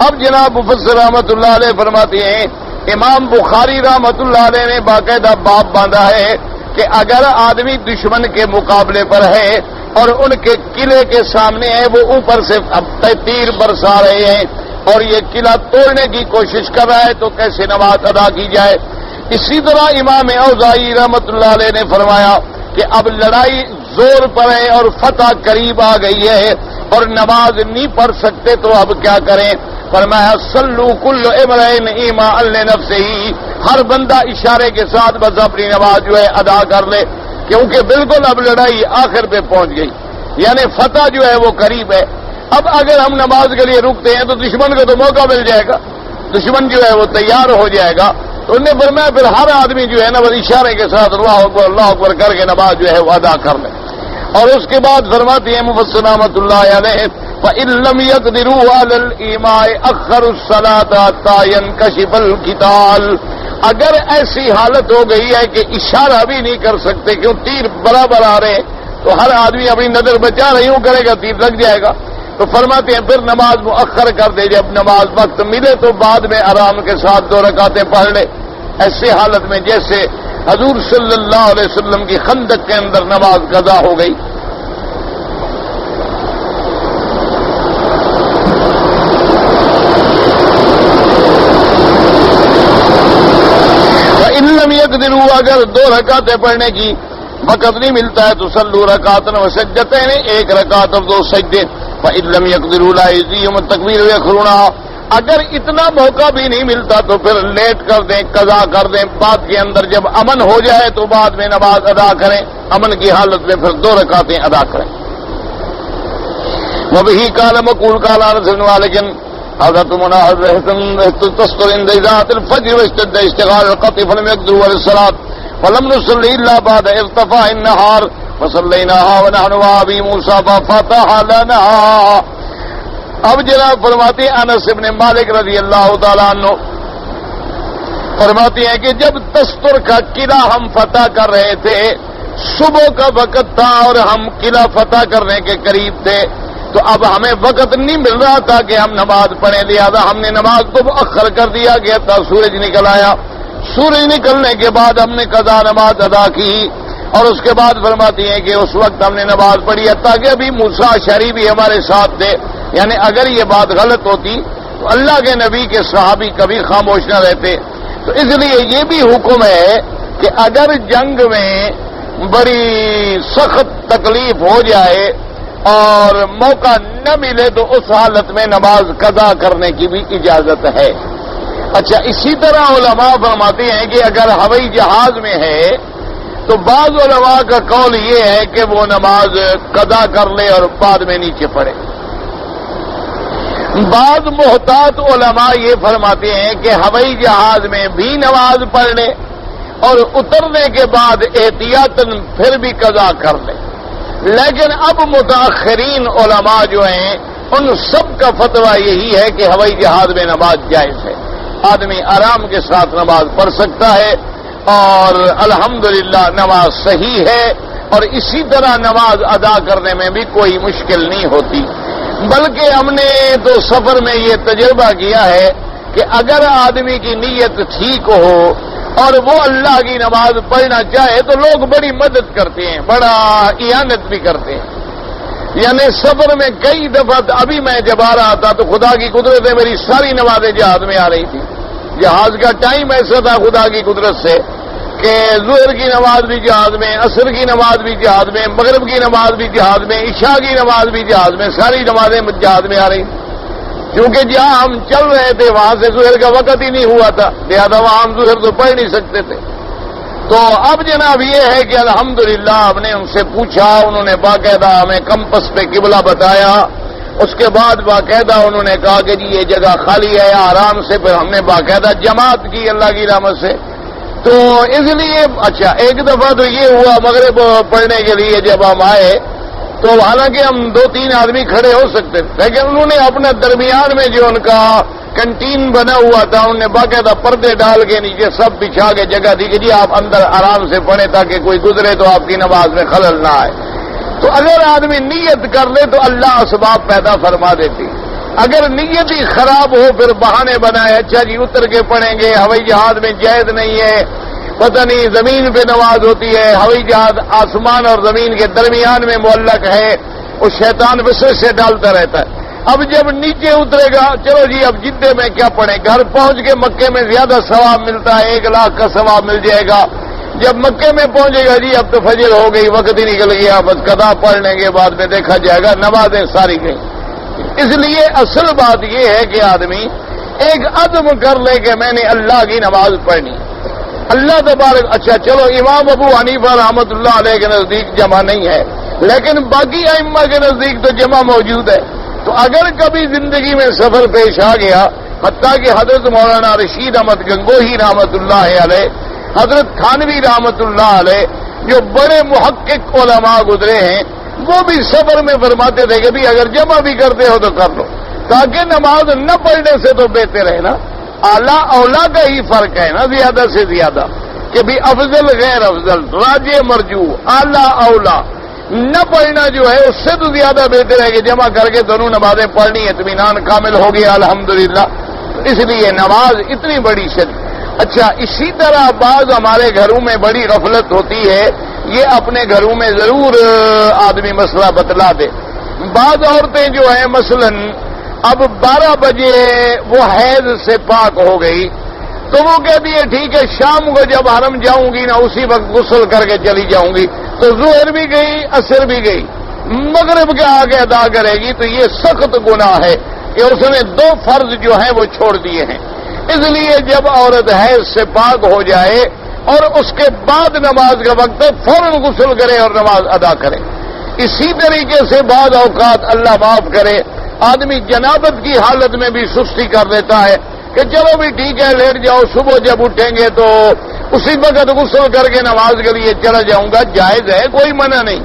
اب جناب مفسر رحمۃ اللہ علیہ فرماتے ہیں امام بخاری رحمۃ اللہ علیہ نے باقاعدہ باب باندھا ہے کہ اگر آدمی دشمن کے مقابلے پر ہے اور ان کے قلعے کے سامنے ہے، وہ اوپر سے تیر برسا رہے ہیں اور یہ قلعہ توڑنے کی کوشش کر رہا ہے تو کیسے نماز ادا کی جائے. اسی طرح امام اوزاعی رحمۃ اللہ علیہ نے فرمایا کہ اب لڑائی زور پر ہے اور فتح قریب آ گئی ہے اور نماز نہیں پڑھ سکتے تو اب کیا کریں. فرمایا صلو کل امرئن ایماء لنفسہ، ہر بندہ اشارے کے ساتھ بس اپنی نماز جو ہے ادا کر لے، کیونکہ بالکل اب لڑائی آخر پہ پہنچ گئی، یعنی فتح جو ہے وہ قریب ہے. اب اگر ہم نماز کے لیے رکتے ہیں تو دشمن کو تو موقع مل جائے گا، دشمن جو ہے وہ تیار ہو جائے گا. تو انہوں نے فرمایا پھر ہر آدمی جو ہے نا بس اشارے کے ساتھ اللہ اکبر کر کے نماز جو ہے وہ ادا کر لے. اور اس کے بعد فرماتی ہیں مفسر رحمۃ اللہ علیہ فَإِن لَّمْ يَقْدِرُوا عَلَى الْإِيمَاءِ أَخَّرُوا الصَّلَاةَ حَتَّىٰ يَنْكَشِفَ الْقِتَالُ. اگر ایسی حالت ہو گئی ہے کہ اشارہ بھی نہیں کر سکتے کیوں تیر برابر آ رہے ہیں تو ہر آدمی اپنی نظر بچا رہی ہوں کرے گا تیر لگ جائے گا. تو فرماتے ہیں پھر نماز مؤخر کر دے, جب نماز وقت ملے تو بعد میں آرام کے ساتھ 2 رکعتیں پڑھ لے. ایسے حالت میں جیسے حضور صلی اللہ علیہ وسلم کی خندق کے اندر نماز قضا ہو گئی. وَإِن لَّمْ يَقْدِرُوا اگر 2 رکعتیں پڑھنے کی وقت نہیں ملتا ہے تو صلوا رکعتین وسجدتین, 1 رکعت اور 2 سجدے. فَإِن لَّمْ يَقْدِرُوا لَا يَجْزِيهُمُ التَّكْبِيرُ وَيَخْرُونَ اگر اتنا موقع بھی نہیں ملتا تو پھر لیٹ کر دیں, قضا کر دیں. بعد کے اندر جب امن ہو جائے تو بعد میں نماز ادا کریں, امن کی حالت میں پھر 2 رکعتیں ادا کریں. وَبِهِ قَالَ مَقُولٌ قَالَ أَنَسُ بْنُ مَالِكٍ حضرت مناظر تستر عند ذات الفجر واشتد اشتغال القطع فلم يقدروا على الصلاة فلم نصلي إلا بعد ارتفاع النهار فصليناها ونحن وأبي موسى ففتح لنا. اب جناب فرماتے ہیں انس بن مالک رضی اللہ تعالیٰ عنہ فرماتے ہیں کہ جب تستر کا قلعہ ہم فتح کر رہے تھے, صبح کا وقت تھا اور ہم قلعہ فتح کرنے کے قریب تھے, تو اب ہمیں وقت نہیں مل رہا تھا کہ ہم نماز پڑھیں, لہذا ہم نے نماز کو مؤخر کر دیا گیا تھا. سورج نکل آیا, سورج نکلنے کے بعد ہم نے قضا نماز ادا کی اور اس کے بعد فرماتی ہیں کہ اس وقت ہم نے نماز پڑھی ہے تاکہ ابھی موسیٰ اشعری بھی ہمارے ساتھ تھے. یعنی اگر یہ بات غلط ہوتی تو اللہ کے نبی کے صحابی کبھی خاموش نہ رہتے. تو اس لیے یہ بھی حکم ہے کہ اگر جنگ میں بڑی سخت تکلیف ہو جائے اور موقع نہ ملے تو اس حالت میں نماز قضا کرنے کی بھی اجازت ہے. اچھا, اسی طرح علماء فرماتے ہیں کہ اگر ہوائی جہاز میں ہے تو بعض علماء کا قول یہ ہے کہ وہ نماز قضا کر لے اور بعد میں نیچے پڑے. بعض محتاط علماء یہ فرماتے ہیں کہ ہوائی جہاز میں بھی نماز پڑھ لے اور اترنے کے بعد احتیاطاً پھر بھی قضا کر لے. لیکن اب متاخرین علماء جو ہیں ان سب کا فتویٰ یہی ہے کہ ہوائی جہاز میں نماز جائز ہے, آدمی آرام کے ساتھ نماز پڑھ سکتا ہے اور الحمدللہ نماز صحیح ہے, اور اسی طرح نماز ادا کرنے میں بھی کوئی مشکل نہیں ہوتی. بلکہ ہم نے تو سفر میں یہ تجربہ کیا ہے کہ اگر آدمی کی نیت ٹھیک ہو اور وہ اللہ کی نماز پڑھنا چاہے تو لوگ بڑی مدد کرتے ہیں, بڑا اعانت بھی کرتے ہیں. یعنی سفر میں کئی دفعہ ابھی میں جب آ رہا تھا تو خدا کی قدرت سے میری ساری نمازیں جہاز میں آ رہی تھی. جہاز کا ٹائم ایسا تھا خدا کی قدرت سے کہ ظہر کی نماز بھی جہاز میں, عصر کی نماز بھی جہاز میں, مغرب کی نماز بھی جہاز میں, عشاء کی نماز بھی جہاز میں, ساری نمازیں جہاز میں آ رہی. کیونکہ جہاں ہم چل رہے تھے وہاں سے ظہر کا وقت ہی نہیں ہوا تھا, لہذا وہاں ہم ظہر تو پڑھ نہیں سکتے تھے. تو اب جناب یہ ہے کہ الحمدللہ ہم نے ان سے پوچھا, انہوں نے باقاعدہ ہمیں کمپس پہ قبلہ بتایا. اس کے بعد باقاعدہ انہوں نے کہا کہ جی یہ جگہ خالی ہے, آرام سے. پھر ہم نے باقاعدہ جماعت کی اللہ کی رحمت سے. تو اس لیے اچھا ایک دفعہ تو یہ ہوا مغرب پڑھنے کے لیے جب ہم آئے تو حالانکہ ہم 2-3 آدمی کھڑے ہو سکتے تھے, لیکن انہوں نے اپنے درمیان میں جو ان کا کنٹین بنا ہوا تھا انہوں نے باقاعدہ پردے ڈال کے نیچے سب بچھا کے جگہ دی کہ جی آپ اندر آرام سے پڑھیں تاکہ کوئی گزرے تو آپ کی نماز میں خلل نہ آئے. تو اگر آدمی نیت کر لے تو اللہ اسباب پیدا فرما دیتی. اگر نیت ہی خراب ہو پھر بہانے بنائے, اچھا جی اتر کے پڑھیں گے, ہوائی جہاز میں جائز نہیں ہے, پتہ نہیں زمین پہ نماز ہوتی ہے, ہوائی جہاز آسمان اور زمین کے درمیان میں معلق ہے, وہ شیطان وسوسے ڈالتا رہتا ہے. اب جب نیچے اترے گا چلو جی اب جدے میں کیا پڑھیں, گھر پہنچ کے مکے میں زیادہ ثواب ملتا ہے, 1 لاکھ کا ثواب مل جائے گا. جب مکے میں پہنچے گا جی اب تو فجر ہو گئی, وقت ہی نکل گیا, بس قضا پڑھ لیں گے, بعد میں دیکھا جائے گا, نمازیں ساری گئی. اس لیے اصل بات یہ ہے کہ آدمی ایک عزم کر لے کہ میں نے اللہ کی نماز پڑھنی. اللہ تبارک, اچھا چلو امام ابو حنیفہ رحمۃ اللہ علیہ کے نزدیک جمع نہیں ہے, لیکن باقی ائمہ کے نزدیک تو جمع موجود ہے. تو اگر کبھی زندگی میں سفر پیش آ گیا, حتیٰ کہ حضرت مولانا رشید احمد گنگوہی رحمۃ اللہ علیہ, حضرت تھانوی رحمۃ اللہ علیہ جو بڑے محقق علماء گزرے ہیں, وہ بھی سفر میں فرماتے تھے کہ بھی اگر جمع بھی کرتے ہو تو کر لو, تاکہ نماز نہ پڑھنے سے تو بہتر ہے نا. اعلیٰ اولا کا ہی فرق ہے نا زیادہ سے زیادہ، کہ بھی افضل غیر افضل، راجع مرجو، اعلیٰ اولا نہ پڑھنا جو ہے اس سے تو زیادہ بہتر ہے کہ جمع کر کے دونوں نمازیں پڑھنی، اطمینان کامل ہو گیا الحمدللہ۔ اس لیے نماز اتنی بڑی شرط۔ اچھا، اسی طرح بعض ہمارے گھروں میں بڑی غفلت ہوتی ہے، یہ اپنے گھروں میں ضرور آدمی مسئلہ بتلا دے۔ بعض عورتیں جو ہیں مثلا اب 12 بجے وہ حیض سے پاک ہو گئی تو وہ کہتی ہے ٹھیک ہے شام کو جب حرم جاؤں گی نا اسی وقت غسل کر کے چلی جاؤں گی، تو ظہر بھی گئی عصر بھی گئی، مغرب کے آگے ادا کرے گی، تو یہ سخت گناہ ہے کہ اس نے 2 فرض جو ہیں وہ چھوڑ دیے ہیں۔ اس لیے جب عورت حیض سے پاک ہو جائے اور اس کے بعد نماز کا وقت ہے فوراً غسل کرے اور نماز ادا کرے۔ اسی طریقے سے بعض اوقات اللہ معاف کرے آدمی جنابت کی حالت میں بھی سستی کر لیتا ہے کہ چلو بھی ٹھیک ہے لیٹ جاؤ، صبح جب اٹھیں گے تو اسی وقت غسل کر کے نماز کے لیے چلا جاؤں گا، جائز ہے، کوئی منع نہیں۔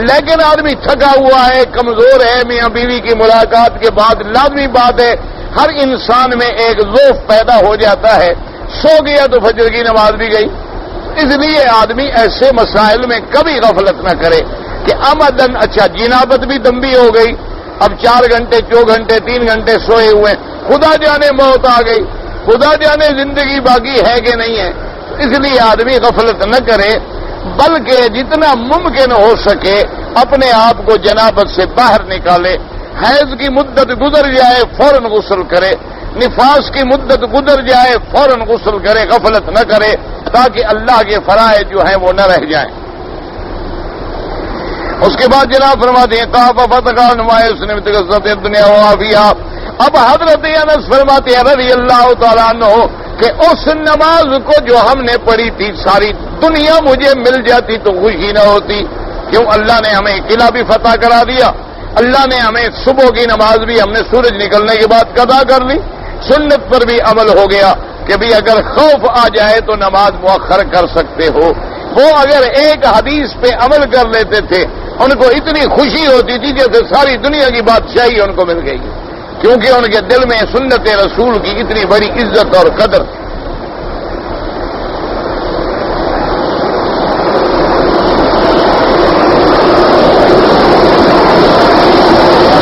لیکن آدمی تھکا ہوا ہے، کمزور ہے، میاں بیوی کی ملاقات کے بعد لازمی بات ہے ہر انسان میں ایک ذوف پیدا ہو جاتا ہے، سو گیا تو فجر کی نماز بھی گئی۔ اس لیے آدمی ایسے مسائل میں کبھی غفلت نہ کرے کہ آمدن اچھا جنابت بھی دمبی ہو گئی، اب 4 گھنٹے 4 گھنٹے 3 گھنٹے سوئے ہوئے، خدا جانے موت آ گئی، خدا جانے زندگی باقی ہے کہ نہیں ہے۔ اس لیے آدمی غفلت نہ کرے بلکہ جتنا ممکن ہو سکے اپنے آپ کو جنابت سے باہر نکالے، حیض کی مدت گزر جائے فوراً غسل کرے، نفاس کی مدت گزر جائے فوراً غسل کرے، غفلت نہ کرے تاکہ اللہ کے فرائض جو ہیں وہ نہ رہ جائیں۔ اس کے بعد جناب فرماتے ہیں دنیا وافیہ۔ اب حضرت انس فرماتے ہیں رضی اللہ تعالیٰ عنہ کہ اس نماز کو جو ہم نے پڑھی تھی ساری دنیا مجھے مل جاتی تو خوشی نہ ہوتی، کیوں اللہ نے ہمیں قلعہ بھی فتح کرا دیا، اللہ نے ہمیں صبح کی نماز بھی ہم نے سورج نکلنے کے بعد قضا کر لی، سنت پر بھی عمل ہو گیا کہ بھی اگر خوف آ جائے تو نماز مؤخر کر سکتے ہو۔ وہ اگر ایک حدیث پہ عمل کر لیتے تھے ان کو اتنی خوشی ہوتی تھی جیسے ساری دنیا کی بادشاہی ان کو مل گئی، کیونکہ ان کے دل میں سنت رسول کی اتنی بڑی عزت اور قدر۔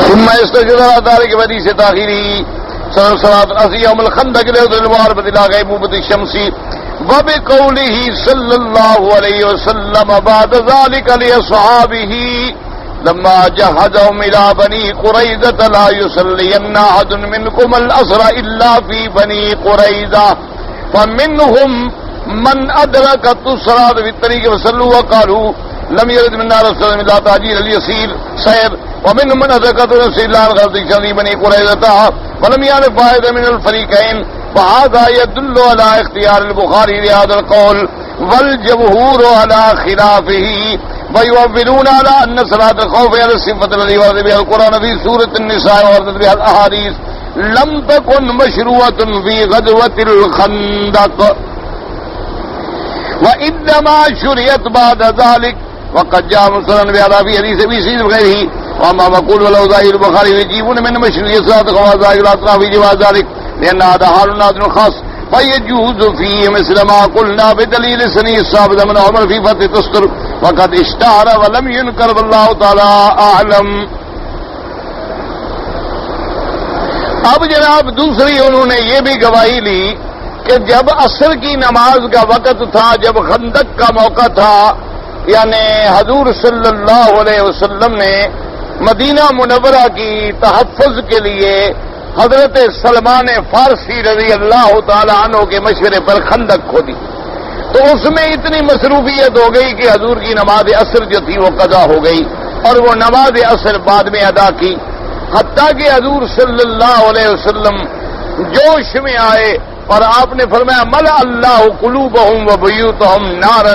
ثم استجر ذلك حدیث تاخیری صلاۃ العصر یوم الخندق للمعارضة الى غیبوبة الشمس وبقوله صلی اللہ علیہ وسلم بعد ذلك لاصحابه لما جهزهم الى بني قريظة لا يصلين احد منكم العصر الا في بني قريظة فمنهم من ادركت الصلاة في الطريق وصلوا وقالوا لم يرد منا رسول الله تعجيل اليسير سير ومنهم من ادركت رسول الله غرض شري بني قريظة ولم يعرف واحد من الفريقين، فهذا يدل على اختيار البخاري لهذا القول والجمهور على خلافه، ويؤولون على ان صلاة الخوف على الصفة التي ورد بها القرآن في سورة النساء ووردت بها الاحاديث لم تكن مشروعة في غزوة الخندق وانما شرعت بعد ذلك، وقد جاء مسلم بهذا في حديث ابي سعيد وغيره، واما مقول ولو ظاهر البخاري يجيبون من مشروعية صلاة الخوف ظاهر الاطراف في جواز ذلك لان هذا حال نادر خاص فيجوز فيه مثل ما قلنا بدليل سني الصحابة من عمر في فتح تستر وقد اشتهر ولم ينكر والله تعالى اعلم۔ اب جناب دوسری انہوں نے یہ بھی گواہی لی کہ جب عصر کی نماز کا وقت تھا، جب خندق کا موقع تھا، یعنی حضور صلی اللہ علیہ وسلم نے مدینہ منورہ کی تحفظ کے لیے حضرت سلمان فارسی رضی اللہ تعالی عنہ کے مشورے پر خندق کھودی، تو اس میں اتنی مصروفیت ہو گئی کہ حضور کی نماز عصر جو تھی وہ قضا ہو گئی اور وہ نماز عصر بعد میں ادا کی، حتیٰ کہ حضور صلی اللہ علیہ وسلم جوش میں آئے اور آپ نے فرمایا ملأ اللہ قلوبہم وبیوتہم نارا،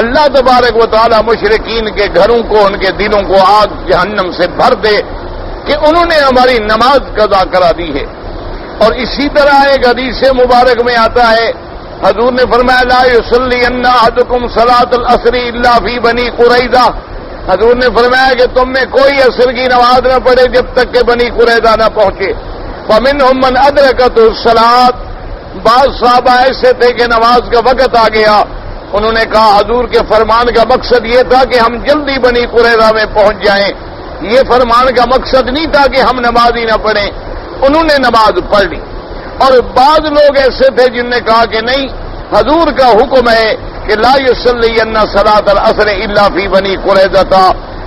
اللہ تبارک و تعالی مشرکین کے گھروں کو، ان کے دلوں کو آگ جہنم سے بھر دے کہ انہوں نے ہماری نماز قضا کرا دی ہے۔ اور اسی طرح ایک حدیث مبارک میں آتا ہے حضور نے فرمایا لا یصلین احدکم صلاۃ العصر الا فی بنی قریظہ، حضور نے فرمایا کہ تم میں کوئی عصر کی نماز نہ پڑھے جب تک کہ بنی قریظہ نہ پہنچے۔ فمنہم من ادرکت الصلاۃ، بعض صحابہ ایسے تھے کہ نماز کا وقت آ گیا، انہوں نے کہا حضور کے فرمان کا مقصد یہ تھا کہ ہم جلدی بنی قریظہ میں پہنچ جائیں، یہ فرمان کا مقصد نہیں تھا کہ ہم نماز ہی نہ پڑھیں۔ انہوں نے نماز پڑھ لی، اور بعض لوگ ایسے تھے جن نے کہا کہ نہیں، حضور کا حکم ہے کہ لا یصلین صلاۃ العصر الا فی بنی قریظہ،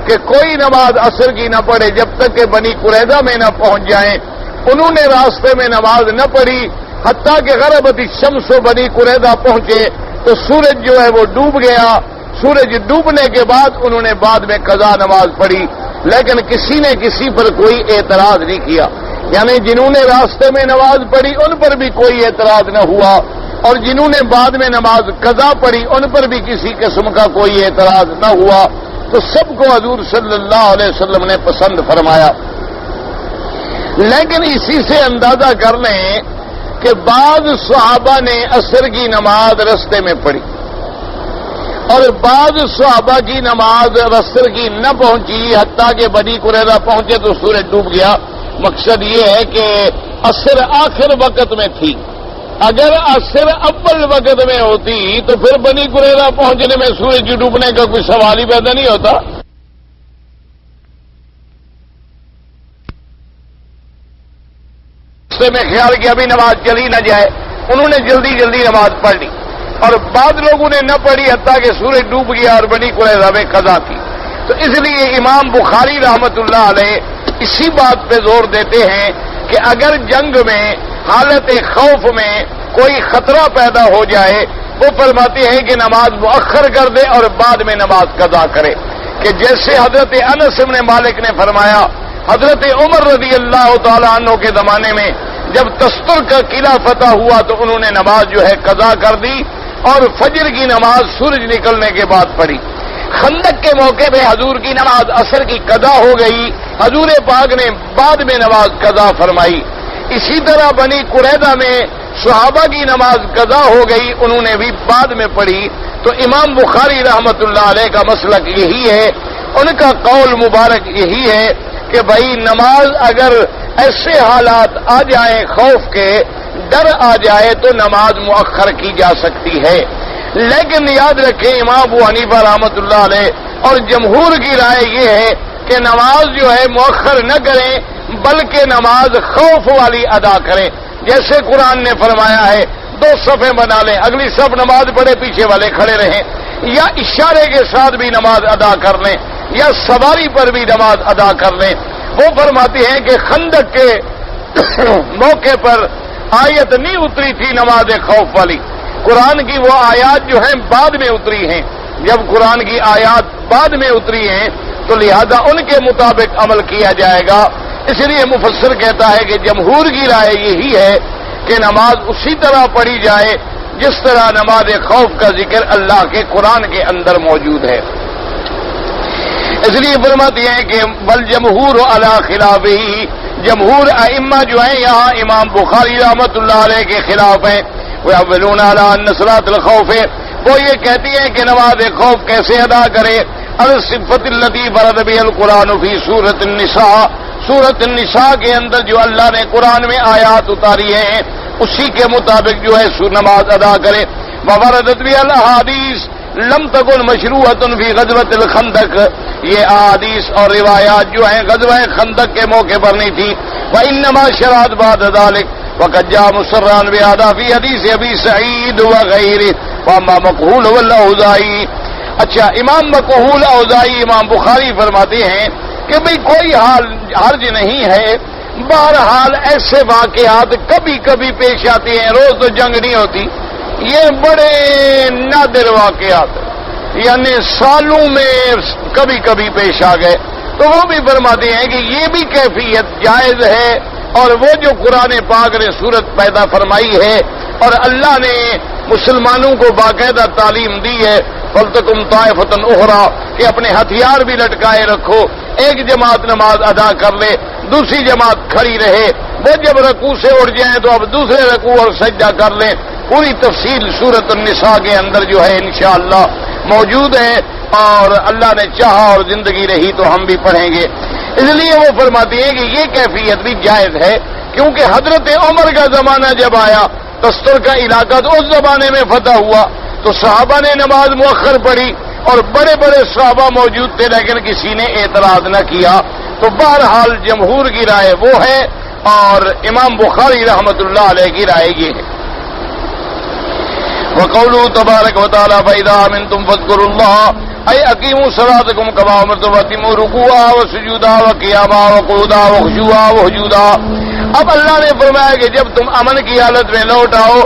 کہ کوئی نماز عصر کی نہ پڑھے جب تک کہ بنی قریظہ میں نہ پہنچ جائیں۔ انہوں نے راستے میں نماز نہ پڑھی حتیٰ کہ غربت الشمس بنی قریظہ پہنچے تو سورج جو ہے وہ ڈوب گیا۔ سورج ڈوبنے کے بعد انہوں نے بعد میں قضا نماز پڑھی، لیکن کسی نے کسی پر کوئی اعتراض نہیں کیا، یعنی جنہوں نے راستے میں نماز پڑھی ان پر بھی کوئی اعتراض نہ ہوا، اور جنہوں نے بعد میں نماز قضا پڑھی ان پر بھی کسی قسم کا کوئی اعتراض نہ ہوا، تو سب کو حضور صلی اللہ علیہ وسلم نے پسند فرمایا۔ لیکن اسی سے اندازہ کر لیں کہ بعض صحابہ نے عصر کی نماز رستے میں پڑھی، اور بعض صحابہ کی نماز عصر کی نہ پہنچی حتیٰ کہ بنی قریظہ پہنچے تو سورج ڈوب گیا۔ مقصد یہ ہے کہ عصر آخر وقت میں تھی، اگر عصر اول وقت میں ہوتی تو پھر بنی قریظہ پہنچنے میں سورج ڈوبنے کا کوئی سوال ہی پیدا نہیں ہوتا۔ میں خیال کیا ابھی نماز چلی نہ جائے، انہوں نے جلدی جلدی نماز پڑھ لی، اور بعض لوگوں نے نہ پڑھی حتیٰ کہ سورج ڈوب گیا اور بنی قریظہ میں قضا کی۔ تو اس لیے امام بخاری رحمت اللہ علیہ اسی بات پہ زور دیتے ہیں کہ اگر جنگ میں حالت خوف میں کوئی خطرہ پیدا ہو جائے، وہ فرماتے ہیں کہ نماز مؤخر کر دے اور بعد میں نماز قضا کرے، کہ جیسے حضرت انس بن مالک نے فرمایا، حضرت عمر رضی اللہ تعالی عنہ کے زمانے میں جب تستر کا قلعہ فتح ہوا تو انہوں نے نماز جو ہے قضا کر دی اور فجر کی نماز سورج نکلنے کے بعد پڑھی۔ خندق کے موقع پہ حضور کی نماز عصر کی قضا ہو گئی، حضور پاک نے بعد میں نماز قضا فرمائی۔ اسی طرح بنی قریظہ میں صحابہ کی نماز قضا ہو گئی، انہوں نے بھی بعد میں پڑھی۔ تو امام بخاری رحمت اللہ علیہ کا مسلک یہی ہے، ان کا قول مبارک یہی ہے کہ بھائی نماز اگر ایسے حالات آ جائیں، خوف کے ڈر آ جائے تو نماز مؤخر کی جا سکتی ہے۔ لیکن یاد رکھیں امام ابو حنیفہ رحمت اللہ علیہ اور جمہور کی رائے یہ ہے کہ نماز جو ہے مؤخر نہ کریں بلکہ نماز خوف والی ادا کریں، جیسے قرآن نے فرمایا ہے 2 صفیں بنا لیں، اگلی صف نماز پڑھے پیچھے والے کھڑے رہیں، یا اشارے کے ساتھ بھی نماز ادا کر لیں، یا سواری پر بھی نماز ادا کر لیں۔ وہ فرماتے ہیں کہ خندق کے موقع پر آیت نہیں اتری تھی نماز خوف والی، قرآن کی وہ آیات جو ہیں بعد میں اتری ہیں۔ جب قرآن کی آیات بعد میں اتری ہیں تو لہذا ان کے مطابق عمل کیا جائے گا۔ اس لیے مفسر کہتا ہے کہ جمہور کی رائے یہی ہے کہ نماز اسی طرح پڑھی جائے جس طرح نماز خوف کا ذکر اللہ کے قرآن کے اندر موجود ہے۔ اس لیے فرماتے ہیں کہ بل جمہور علی خلافہ، جمہور ائمہ جو ہیں یہاں امام بخاری رحمت اللہ علیہ کے خلاف ہیں۔ وَيَحْمِلُونَ عَلَىٰ أَنَّ صَلَاةَ الْخَوْفِ، وہ یہ کہتی ہیں کہ نماز خوف کیسے ادا کرے، الصفۃ التي فرض بها القرآن فی سورۃ النساء، سورۃ النساء کے اندر جو اللہ نے قرآن میں آیات اتاری ہیں اسی کے مطابق جو ہے نماز ادا کرے۔ وَوَرَدَتْ بِهَا الْأَحَادِيثُ لم تکن مشروعۃ فی غزوۃ الخندق، یہ احادیث اور روایات جو ہیں غزوہ خندق کے موقع پر نہیں تھی۔ وانما شرعت بعد ذلك وقد جاء مسرا بهذا في حدیث ابی سعید وغیرہ واما مقہول والاوزاعی۔ اچھا، امام مقہول اوزاعی امام بخاری فرماتے ہیں کہ بھئی کوئی حرج نہیں ہے، بہرحال ایسے واقعات کبھی کبھی پیش آتے ہیں، روز تو جنگ نہیں ہوتی، یہ بڑے نادر واقعات یعنی سالوں میں کبھی کبھی پیش آ گئے، تو وہ بھی فرماتے ہیں کہ یہ بھی کیفیت جائز ہے، اور وہ جو قرآن پاک نے صورت پیدا فرمائی ہے اور اللہ نے مسلمانوں کو باقاعدہ تعلیم دی ہے، فَلْتَكُمْ طَائِفَةٌ أُخْرَىٰ، کہ اپنے ہتھیار بھی لٹکائے رکھو، ایک جماعت نماز ادا کر لے، دوسری جماعت کھڑی رہے، وہ جب رکوع سے اٹھ جائیں تو اب دوسرے رکوع اور سجدہ کر لیں۔ پوری تفصیل سورۃ النساء کے اندر جو ہے انشاءاللہ موجود ہے، اور اللہ نے چاہا اور زندگی رہی تو ہم بھی پڑھیں گے۔ اس لیے وہ فرماتی ہیں کہ یہ کیفیت بھی جائز ہے، کیونکہ حضرت عمر کا زمانہ جب آیا تستر کا علاقہ تو اس زمانے میں فتح ہوا تو صحابہ نے نماز مؤخر پڑھی اور بڑے بڑے صحابہ موجود تھے لیکن کسی نے اعتراض نہ کیا. تو بہرحال جمہور کی رائے وہ ہے اور امام بخاری رحمۃ اللہ علیہ کی رائے یہ ہے. وقوله تبارک وتعالی فإذا آمنتم فاذكروا الله أي أقيموا صلاتكم كما أمرتم وأتموا ركوعها وسجودها وقيامها وقعودها وخشوعها وسجودها. اب اللہ نے فرمایا کہ جب تم امن کی حالت میں لوٹ آؤ،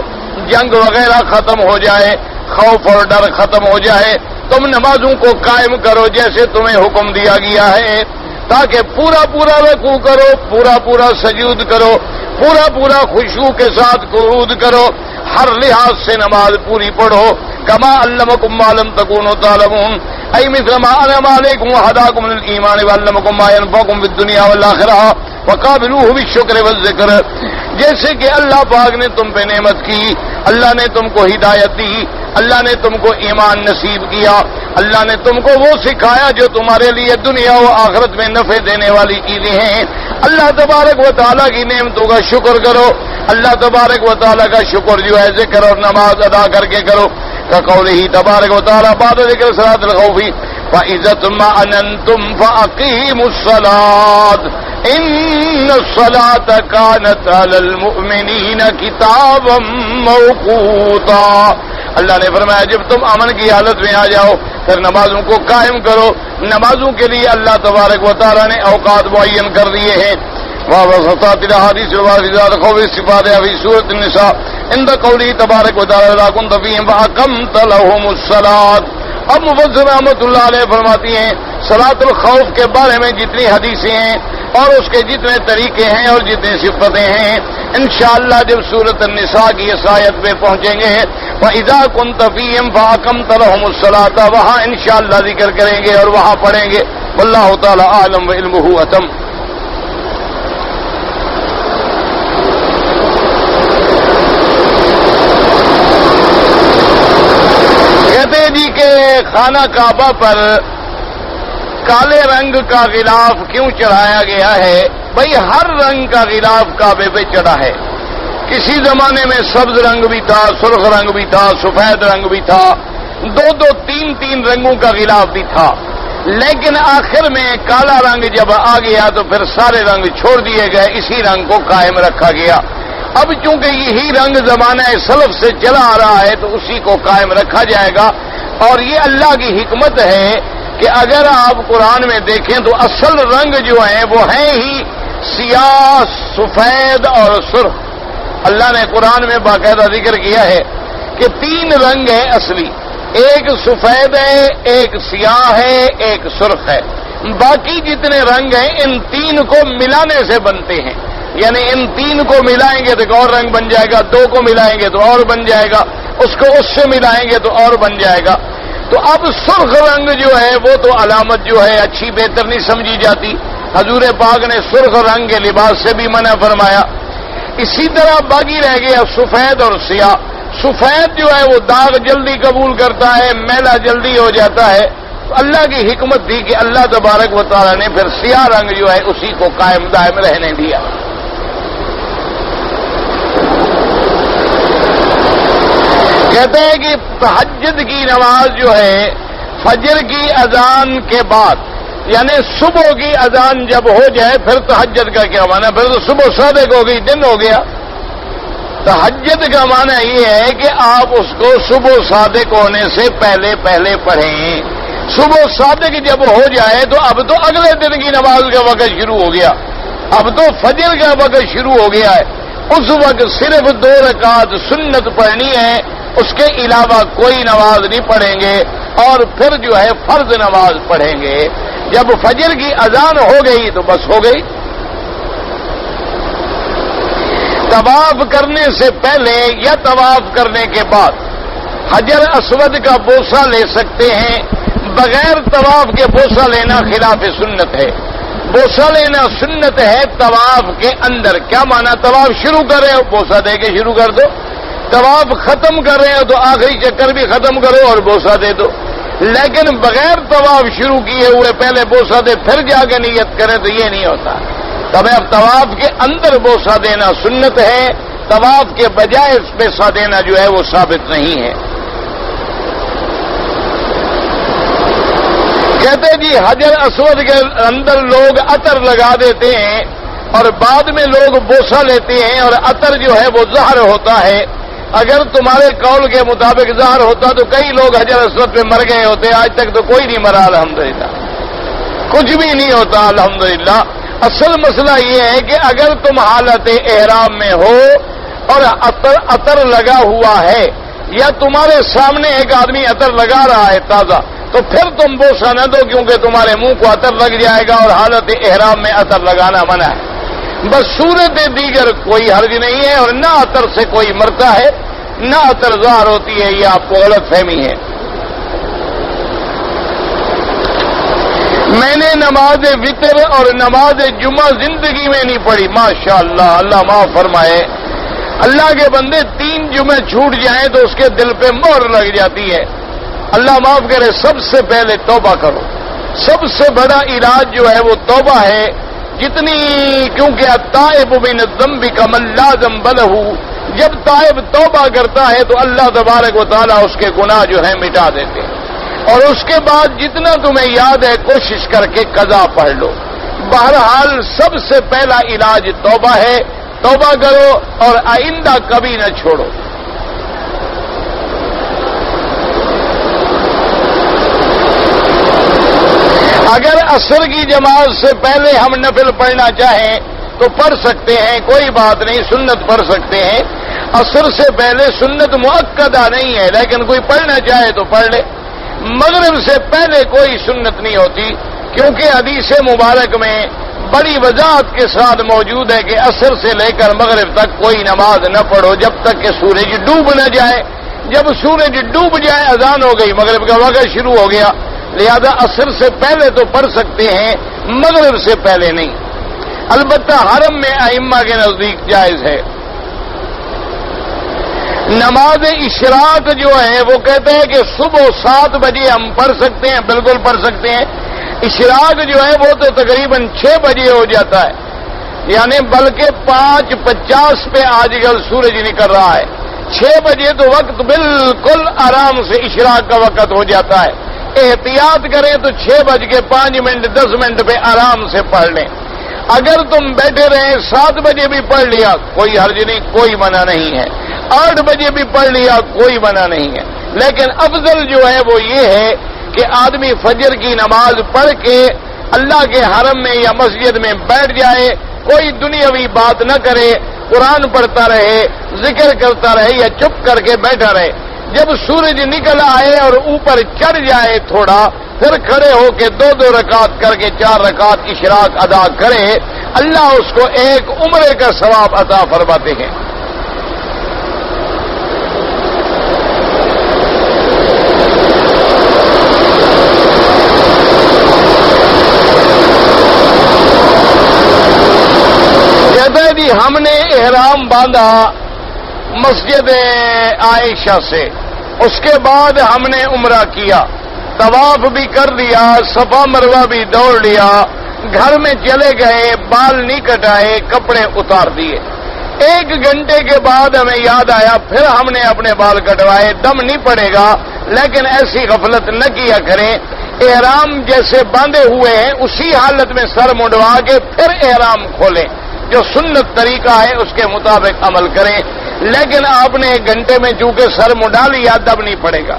جنگ وغیرہ ختم ہو جائے، خوف اور ڈر ختم ہو جائے، تم نمازوں کو قائم کرو جیسے تمہیں حکم دیا گیا ہے، تاکہ پورا پورا رکوع کرو، پورا پورا سجود کرو، پورا پورا خشوع کے ساتھ قعود کرو، ہر لحاظ سے نماز پوری پڑھو. کما علمکم ما لم تکونوا تعلمون ای مثل ما انعم علیکم وہداکم للایمان وعلمکم ما ينفعکم فی الدنیا والآخرہ وقابلوہ بالشکر والذکر. جیسے کہ اللہ پاک نے تم پہ نعمت کی، اللہ نے تم کو ہدایت دی، اللہ نے تم کو ایمان نصیب کیا، اللہ نے تم کو وہ سکھایا جو تمہارے لیے دنیا و آخرت میں نفع دینے والی چیزیں ہیں. اللہ تبارک و تعالیٰ کی نعمتوں کا شکر کرو. اللہ تبارک و تعالیٰ کا شکر جو ہے ذکر اور نماز ادا کر کے کرو. قوله تبارک و تعالیٰ بعد ذکر صلاۃ الخوف فإذا اطمأننتم فأقیموا الصلاة ان الصلاة كانت على المؤمنین کتابا موقوتا. اللہ نے فرمایا جب تم امن کی حالت میں آ جاؤ پھر نمازوں کو قائم کرو. نمازوں کے لیے اللہ تبارک و تعالیٰ نے اوقات معین کر دیے ہیں. ووسطات الاحاديث الواردة خوف الصفات في سورة النساء عند قوله تبارک و تعالی لا كنت فيهم فأقمت لهم الصلاة. اب مفسر رحمۃ اللہ علیہ فرماتی ہیں صلاۃ الخوف کے بارے میں جتنی حدیثیں ہیں اور اس کے جتنے طریقے ہیں اور جتنی صفتیں ہیں انشاءاللہ جب سورۃ النساء کی اس آیت پہ پہنچیں گے وَإِذَا كُنْتَ فِيهِمْ فَأَقَمْتَ لَهُمُ الصَّلَاةَ وہاں انشاءاللہ ذکر کریں گے اور وہاں پڑھیں گے. واللہ تعالی اعلم وعلمہ اتم. جی کہ خانہ کعبہ پر کالے رنگ کا غلاف کیوں چڑھایا گیا ہے؟ بھئی ہر رنگ کا غلاف کعبے پہ چڑھا ہے. کسی زمانے میں سبز رنگ بھی تھا، سرخ رنگ بھی تھا، سفید رنگ بھی تھا، دو دو تین تین رنگوں کا غلاف بھی تھا، لیکن آخر میں کالا رنگ جب آ گیا تو پھر سارے رنگ چھوڑ دیے گئے، اسی رنگ کو قائم رکھا گیا. اب چونکہ یہی رنگ زمانہ سلف سے چلا آ رہا ہے تو اسی کو قائم رکھا جائے گا. اور یہ اللہ کی حکمت ہے کہ اگر آپ قرآن میں دیکھیں تو اصل رنگ جو ہیں وہ ہیں ہی سیاہ، سفید اور سرخ. اللہ نے قرآن میں باقاعدہ ذکر کیا ہے کہ تین رنگ ہیں اصلی، ایک سفید ہے، ایک سیاہ ہے، ایک سرخ ہے. باقی جتنے رنگ ہیں ان تین کو ملانے سے بنتے ہیں، یعنی ان تین کو ملائیں گے تو ایک اور رنگ بن جائے گا، دو کو ملائیں گے تو اور بن جائے گا، اس کو اس سے ملائیں گے تو اور بن جائے گا. تو اب سرخ رنگ جو ہے وہ تو علامت جو ہے اچھی بہتر نہیں سمجھی جاتی. حضور پاک نے سرخ رنگ کے لباس سے بھی منع فرمایا. اسی طرح باقی رہ گیا سفید اور سیاہ. سفید جو ہے وہ داغ جلدی قبول کرتا ہے، میلا جلدی ہو جاتا ہے. اللہ کی حکمت تھی کہ اللہ تبارک و تعالی نے پھر سیاہ رنگ جو ہے اسی کو قائم دائم رہنے دیا. کہتے ہیں کہ تہجد کی نماز جو ہے فجر کی اذان کے بعد، یعنی صبح کی اذان جب ہو جائے پھر تہجد کا کیا معنی؟ پھر تو صبح صادق ہو گئی، دن ہو گیا. تہجد کا معنی یہ ہے کہ آپ اس کو صبح صادق ہونے سے پہلے پہلے پڑھیں. صبح صادق جب ہو جائے تو اب تو اگلے دن کی نماز کا وقت شروع ہو گیا، اب تو فجر کا وقت شروع ہو گیا ہے. اس وقت صرف 2 رکعت سنت پڑھنی ہے، اس کے علاوہ کوئی نماز نہیں پڑھیں گے اور پھر جو ہے فرض نماز پڑھیں گے. جب فجر کی اذان ہو گئی تو بس ہو گئی. طواف کرنے سے پہلے یا طواف کرنے کے بعد حجر اسود کا بوسہ لے سکتے ہیں. بغیر طواف کے بوسہ لینا خلاف سنت ہے. بوسہ لینا سنت ہے طواف کے اندر. کیا مانا؟ طواف شروع کر رہے ہو بوسہ دے کے شروع کر دو، طواف ختم کر رہے ہو تو آخری چکر بھی ختم کرو اور بوسہ دے دو. لیکن بغیر طواف شروع کیے ہوئے پہلے بوسہ دے پھر جا کے نیت کریں تو یہ نہیں ہوتا. تب اب طواف کے اندر بوسہ دینا سنت ہے، طواف کے بجائے پیسہ دینا جو ہے وہ ثابت نہیں ہے۔ کہتے جی حجر اسود کے اندر لوگ عطر لگا دیتے ہیں اور بعد میں لوگ بوسہ لیتے ہیں اور عطر جو ہے وہ زہر ہوتا ہے۔ اگر تمہارے قول کے مطابق زہر ہوتا تو کئی لوگ حجر اسود پہ مر گئے ہوتے، آج تک تو کوئی نہیں مرا الحمدللہ، کچھ بھی نہیں ہوتا الحمدللہ۔ اصل مسئلہ یہ ہے کہ اگر تم حالت احرام میں ہو اور عطر لگا ہوا ہے یا تمہارے سامنے ایک آدمی عطر لگا رہا ہے تازہ، تو پھر تم بوسہ نہ دو کیونکہ تمہارے منہ کو عطر لگ جائے گا اور حالت احرام میں عطر لگانا منع ہے۔ بس صورت دیگر کوئی حرج نہیں ہے اور نہ عطر سے کوئی مرتا ہے نہ عطر ظاہر ہوتی ہے، یہ آپ کو غلط فہمی ہے۔ میں نے نماز وتر اور نماز جمعہ زندگی میں نہیں پڑھی، ماشاءاللہ، اللہ معاف فرمائے۔ اللہ کے بندے 3 جمعے چھوٹ جائیں تو اس کے دل پہ مہر لگ جاتی ہے، اللہ معاف کرے۔ سب سے پہلے توبہ کرو، سب سے بڑا علاج جو ہے وہ توبہ ہے۔ جتنی کیونکہ التائب من الذنب کمن لا ذنب لہ، جب تائب توبہ کرتا ہے تو اللہ تبارک و تعالیٰ اس کے گناہ جو ہیں مٹا دیتے ہیں، اور اس کے بعد جتنا تمہیں یاد ہے کوشش کر کے قضا پڑھ لو۔ بہرحال سب سے پہلا علاج توبہ ہے، توبہ کرو اور آئندہ کبھی نہ چھوڑو۔ اگر عصر کی جماعت سے پہلے ہم نفل پڑھنا چاہیں تو پڑھ سکتے ہیں، کوئی بات نہیں، سنت پڑھ سکتے ہیں۔ عصر سے پہلے سنت مؤکدہ نہیں ہے، لیکن کوئی پڑھنا چاہے تو پڑھ لے۔ مغرب سے پہلے کوئی سنت نہیں ہوتی، کیونکہ حدیث مبارک میں بڑی وضاحت کے ساتھ موجود ہے کہ عصر سے لے کر مغرب تک کوئی نماز نہ پڑھو جب تک کہ سورج ڈوب نہ جائے۔ جب سورج ڈوب جائے اذان ہو گئی، مغرب کا وقت شروع ہو گیا، لہذا عصر سے پہلے تو پڑھ سکتے ہیں، مغرب سے پہلے نہیں۔ البتہ حرم میں ائمہ کے نزدیک جائز ہے۔ نماز اشراق جو ہے وہ کہتے ہیں کہ صبح 7 بجے ہم پڑھ سکتے ہیں، بالکل پڑھ سکتے ہیں۔ اشراق جو ہے وہ تو تقریباً 6 بجے ہو جاتا ہے، یعنی بلکہ 5:50 پہ آج کل سورج نکل رہا ہے۔ 6 بجے تو وقت بالکل آرام سے اشراق کا وقت ہو جاتا ہے۔ احتیاط کریں تو 6:05 10 پہ آرام سے پڑھ لیں۔ اگر تم بیٹھے رہیں 7 بجے بھی پڑھ لیا کوئی حرج نہیں، کوئی منع نہیں ہے۔ 8 بجے بھی پڑھ لیا کوئی منع نہیں ہے، لیکن افضل جو ہے وہ یہ ہے کہ آدمی فجر کی نماز پڑھ کے اللہ کے حرم میں یا مسجد میں بیٹھ جائے، کوئی دنیاوی بات نہ کرے، قرآن پڑھتا رہے، ذکر کرتا رہے یا چپ کر کے بیٹھا رہے۔ جب سورج نکل آئے اور اوپر چڑھ جائے تھوڑا، پھر کھڑے ہو کے 2 رکعت کر کے 4 رکعت اشراق ادا کرے، اللہ اس کو ایک عمرے کا ثواب عطا فرماتے ہیں۔ کہتے جی ہم نے احرام باندھا مسجد عائشہ سے، اس کے بعد ہم نے عمرہ کیا، طواف بھی کر لیا، صفا مروہ بھی دوڑ لیا، گھر میں چلے گئے، بال نہیں کٹائے، کپڑے اتار دیے۔ 1 گھنٹے کے بعد ہمیں یاد آیا، پھر ہم نے اپنے بال کٹوائے۔ دم نہیں پڑے گا، لیکن ایسی غفلت نہ کیا کریں۔ احرام جیسے باندھے ہوئے ہیں اسی حالت میں سر منڈوا کے پھر احرام کھولیں، جو سنت طریقہ ہے اس کے مطابق عمل کریں، لیکن آپ نے 1 گھنٹے میں چونکہ سر منڈا لیا دم نہیں پڑے گا۔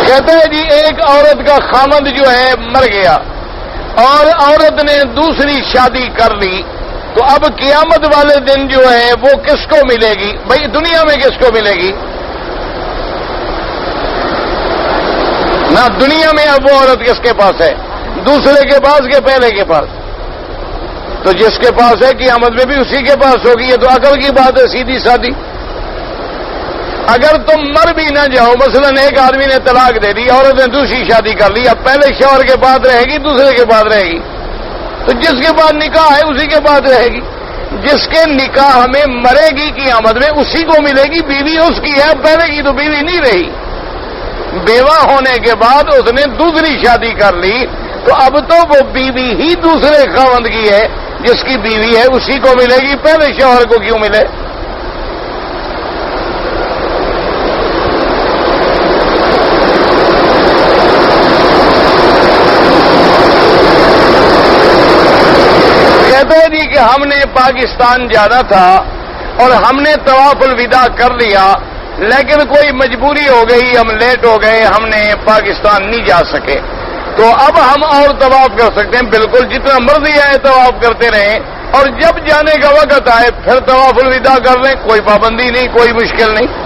کہتے ہیں جی ایک عورت کا خامند جو ہے مر گیا اور عورت نے دوسری شادی کر لی، تو اب قیامت والے دن جو ہے وہ کس کو ملے گی؟ بھائی دنیا میں کس کو ملے گی؟ نہ دنیا میں اب وہ عورت کس کے پاس ہے؟ دوسرے کے پاس کہ پہلے کے پاس؟ تو جس کے پاس ہے قیامت میں بھی اسی کے پاس ہوگی، یہ تو عقل کی بات ہے سیدھی سادھی۔ اگر تم مر بھی نہ جاؤ، مثلا ایک آدمی نے طلاق دے دی، عورت نے دوسری شادی کر لی، اب پہلے شوہر کے پاس رہے گی دوسرے کے پاس رہے گی؟ تو جس کے پاس نکاح ہے اسی کے پاس رہے گی۔ جس کے نکاح میں مرے گی قیامت میں اسی کو ملے گی، بیوی اس کی ہے، پہلے کی تو بیوی نہیں رہی۔ بیوہ ہونے کے بعد اس نے دوسری شادی کر لی، تو اب تو وہ بیوی ہی دوسرے خاوند کی ہے، جس کی بیوی ہے اسی کو ملے گی، پہلے شوہر کو کیوں ملے؟ کہتے ہیں جی کہ ہم نے پاکستان جانا تھا اور ہم نے طواف الوداع کر لیا، لیکن کوئی مجبوری ہو گئی، ہم لیٹ ہو گئے، ہم نے پاکستان نہیں جا سکے، تو اب ہم اور طواف کر سکتے ہیں؟ بالکل، جتنا مرضی آئے طواف کرتے رہیں، اور جب جانے کا وقت آئے پھر طواف الوداع کر لیں، کوئی پابندی نہیں، کوئی مشکل نہیں۔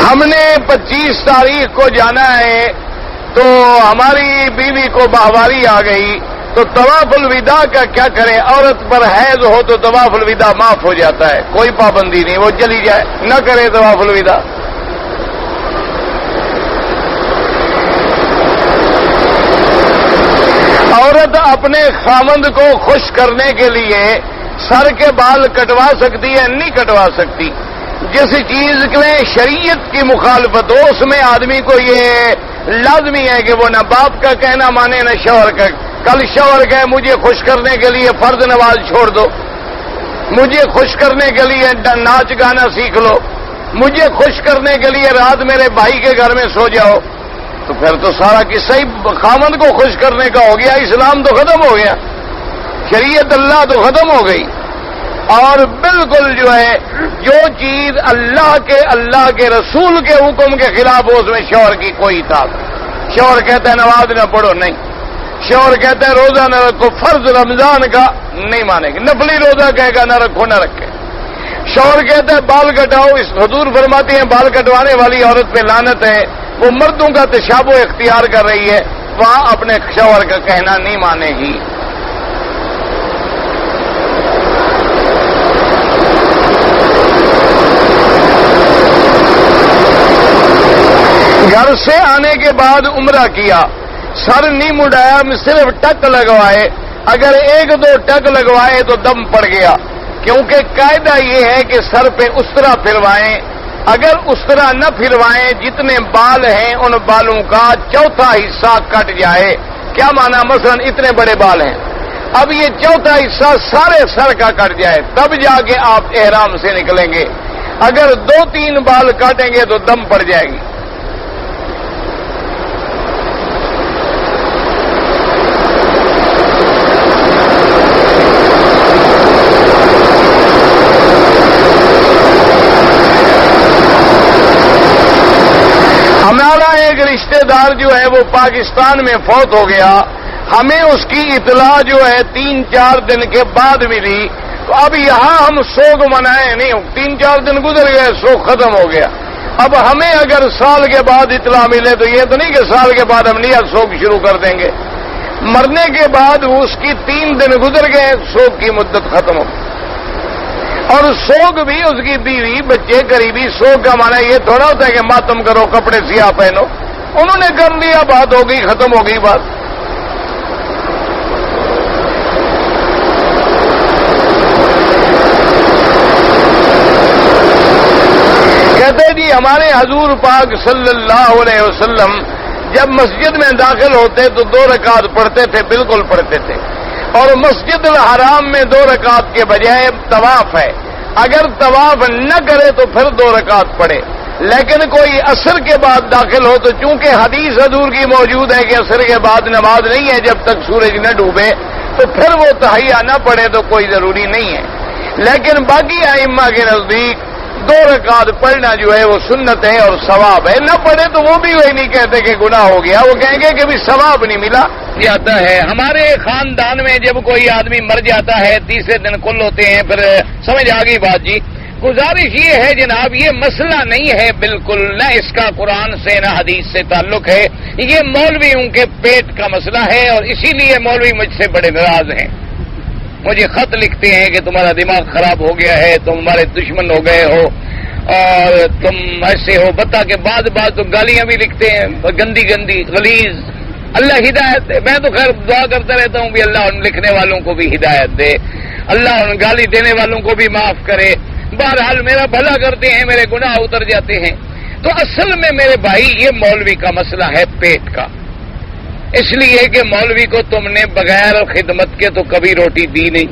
ہم نے 25 تاریخ کو جانا ہے تو ہماری بیوی کو ماہواری آ گئی، تو طواف الوداع کا کیا کریں؟ عورت پر حیض ہو تو طواف الوداع معاف ہو جاتا ہے، کوئی پابندی نہیں، وہ چلی جائے، نہ کرے طواف الوداع۔ عورت اپنے خاوند کو خوش کرنے کے لیے سر کے بال کٹوا سکتی ہے؟ نہیں کٹوا سکتی۔ جس چیز میں شریعت کی مخالفت ہو اس میں آدمی کو یہ لازمی ہے کہ وہ نہ باپ کا کہنا مانے نہ شوہر کا۔ کل شوہر کہے مجھے خوش کرنے کے لیے فرض نماز چھوڑ دو، مجھے خوش کرنے کے لیے ناچ گانا سیکھ لو، مجھے خوش کرنے کے لیے رات میرے بھائی کے گھر میں سو جاؤ، تو پھر تو سارا قصہ ہی خامند کو خوش کرنے کا ہو گیا، اسلام تو ختم ہو گیا، شریعت اللہ تو ختم ہو گئی۔ اور بالکل جو ہے جو چیز اللہ کے رسول کے حکم کے خلاف ہو اس میں شوہر کی کوئی طاقت۔ شوہر کہتا ہے نماز نہ پڑھو، نہیں۔ شوہر کہتا ہے روزہ نہ رکھو، فرض رمضان کا نہیں مانے گا، نفلی روزہ کہے گا نہ رکھو نہ رکھے۔ شوہر کہتا ہے بال کٹاؤ، اس حضور فرماتے ہیں بال کٹوانے والی عورت پہ لعنت ہے، وہ مردوں کا تشابہ اختیار کر رہی ہے، وہاں اپنے شوہر کا کہنا نہیں مانے گی۔ گھر سے آنے کے بعد عمرہ کیا، سر نہیں مڑایا، صرف ٹک لگوائے، اگر ایک دو ٹک لگوائے تو دم پڑ گیا، کیونکہ قاعدہ یہ ہے کہ سر پہ استرا پھروائیں، اگر استرا نہ پھروائیں جتنے بال ہیں ان بالوں کا چوتھا حصہ کٹ جائے۔ کیا مانا؟ مثلا اتنے بڑے بال ہیں، اب یہ چوتھا حصہ سارے سر کا کٹ جائے تب جا کے آپ احرام سے نکلیں گے، اگر 2-3 بال کاٹیں گے تو دم پڑ جائے گی۔ ہمارا ایک رشتہ دار جو ہے وہ پاکستان میں فوت ہو گیا، ہمیں اس کی اطلاع جو ہے 3-4 دن کے بعد ملی، تو اب یہاں ہم سوگ منائے نہیں، 3-4 دن گزر گئے، سوگ ختم ہو گیا۔ اب ہمیں اگر سال کے بعد اطلاع ملے تو یہ تو نہیں کہ سال کے بعد ہم نیا سوگ شروع کر دیں گے، مرنے کے بعد اس کی 3 دن گزر گئے، سوگ کی مدت ختم ہو گئی۔ اور سوگ بھی اس کی بیوی بچے قریبی، سوگ کا معنی یہ تھوڑا ہوتا ہے کہ ماتم کرو کپڑے سیاہ پہنو، انہوں نے کر لیا، بات ہو گئی، ختم ہو گئی بات۔ کہتے جی ہمارے حضور پاک صلی اللہ علیہ وسلم جب مسجد میں داخل ہوتے تو 2 رکعت پڑھتے تھے، بالکل پڑھتے تھے، اور مسجد الحرام میں 2 رکعت کے بجائے طواف ہے، اگر طواف نہ کرے تو پھر 2 رکعت پڑھے، لیکن کوئی عصر کے بعد داخل ہو تو چونکہ حدیث حضور کی موجود ہے کہ عصر کے بعد نماز نہیں ہے جب تک سورج نہ ڈوبے، تو پھر وہ تحیہ نہ پڑھے تو کوئی ضروری نہیں ہے، لیکن باقی ائمہ کے نزدیک 2 رکعت پڑھنا جو ہے وہ سنت ہے اور ثواب ہے، نہ پڑھے تو وہ بھی وہی نہیں کہتے کہ گناہ ہو گیا، وہ کہیں گے کہ بھی ثواب نہیں ملا۔ جاتا ہے ہمارے خاندان میں جب کوئی آدمی مر جاتا ہے 30 دن کل ہوتے ہیں، پھر سمجھ آ گئی بات جی۔ گزارش یہ ہے جناب، یہ مسئلہ نہیں ہے بالکل، نہ اس کا قرآن سے نہ حدیث سے تعلق ہے، یہ مولویوں کے پیٹ کا مسئلہ ہے، اور اسی لیے مولوی مجھ سے بڑے ناراض ہیں، مجھے خط لکھتے ہیں کہ تمہارا دماغ خراب ہو گیا ہے، تم ہمارے دشمن ہو گئے ہو اور تم ایسے ہو، بتا کے بعد تو گالیاں بھی لکھتے ہیں، گندی گندی غلیظ۔ اللہ ہدایت دے، میں تو خیر دعا کرتا رہتا ہوں بھی اللہ ان لکھنے والوں کو بھی ہدایت دے، اللہ ان گالی دینے والوں کو بھی معاف کرے، بہرحال میرا بھلا کرتے ہیں، میرے گناہ اتر جاتے ہیں۔ تو اصل میں میرے بھائی یہ مولوی کا مسئلہ ہے پیٹ کا، اس لیے کہ مولوی کو تم نے بغیر خدمت کے تو کبھی روٹی دی نہیں۔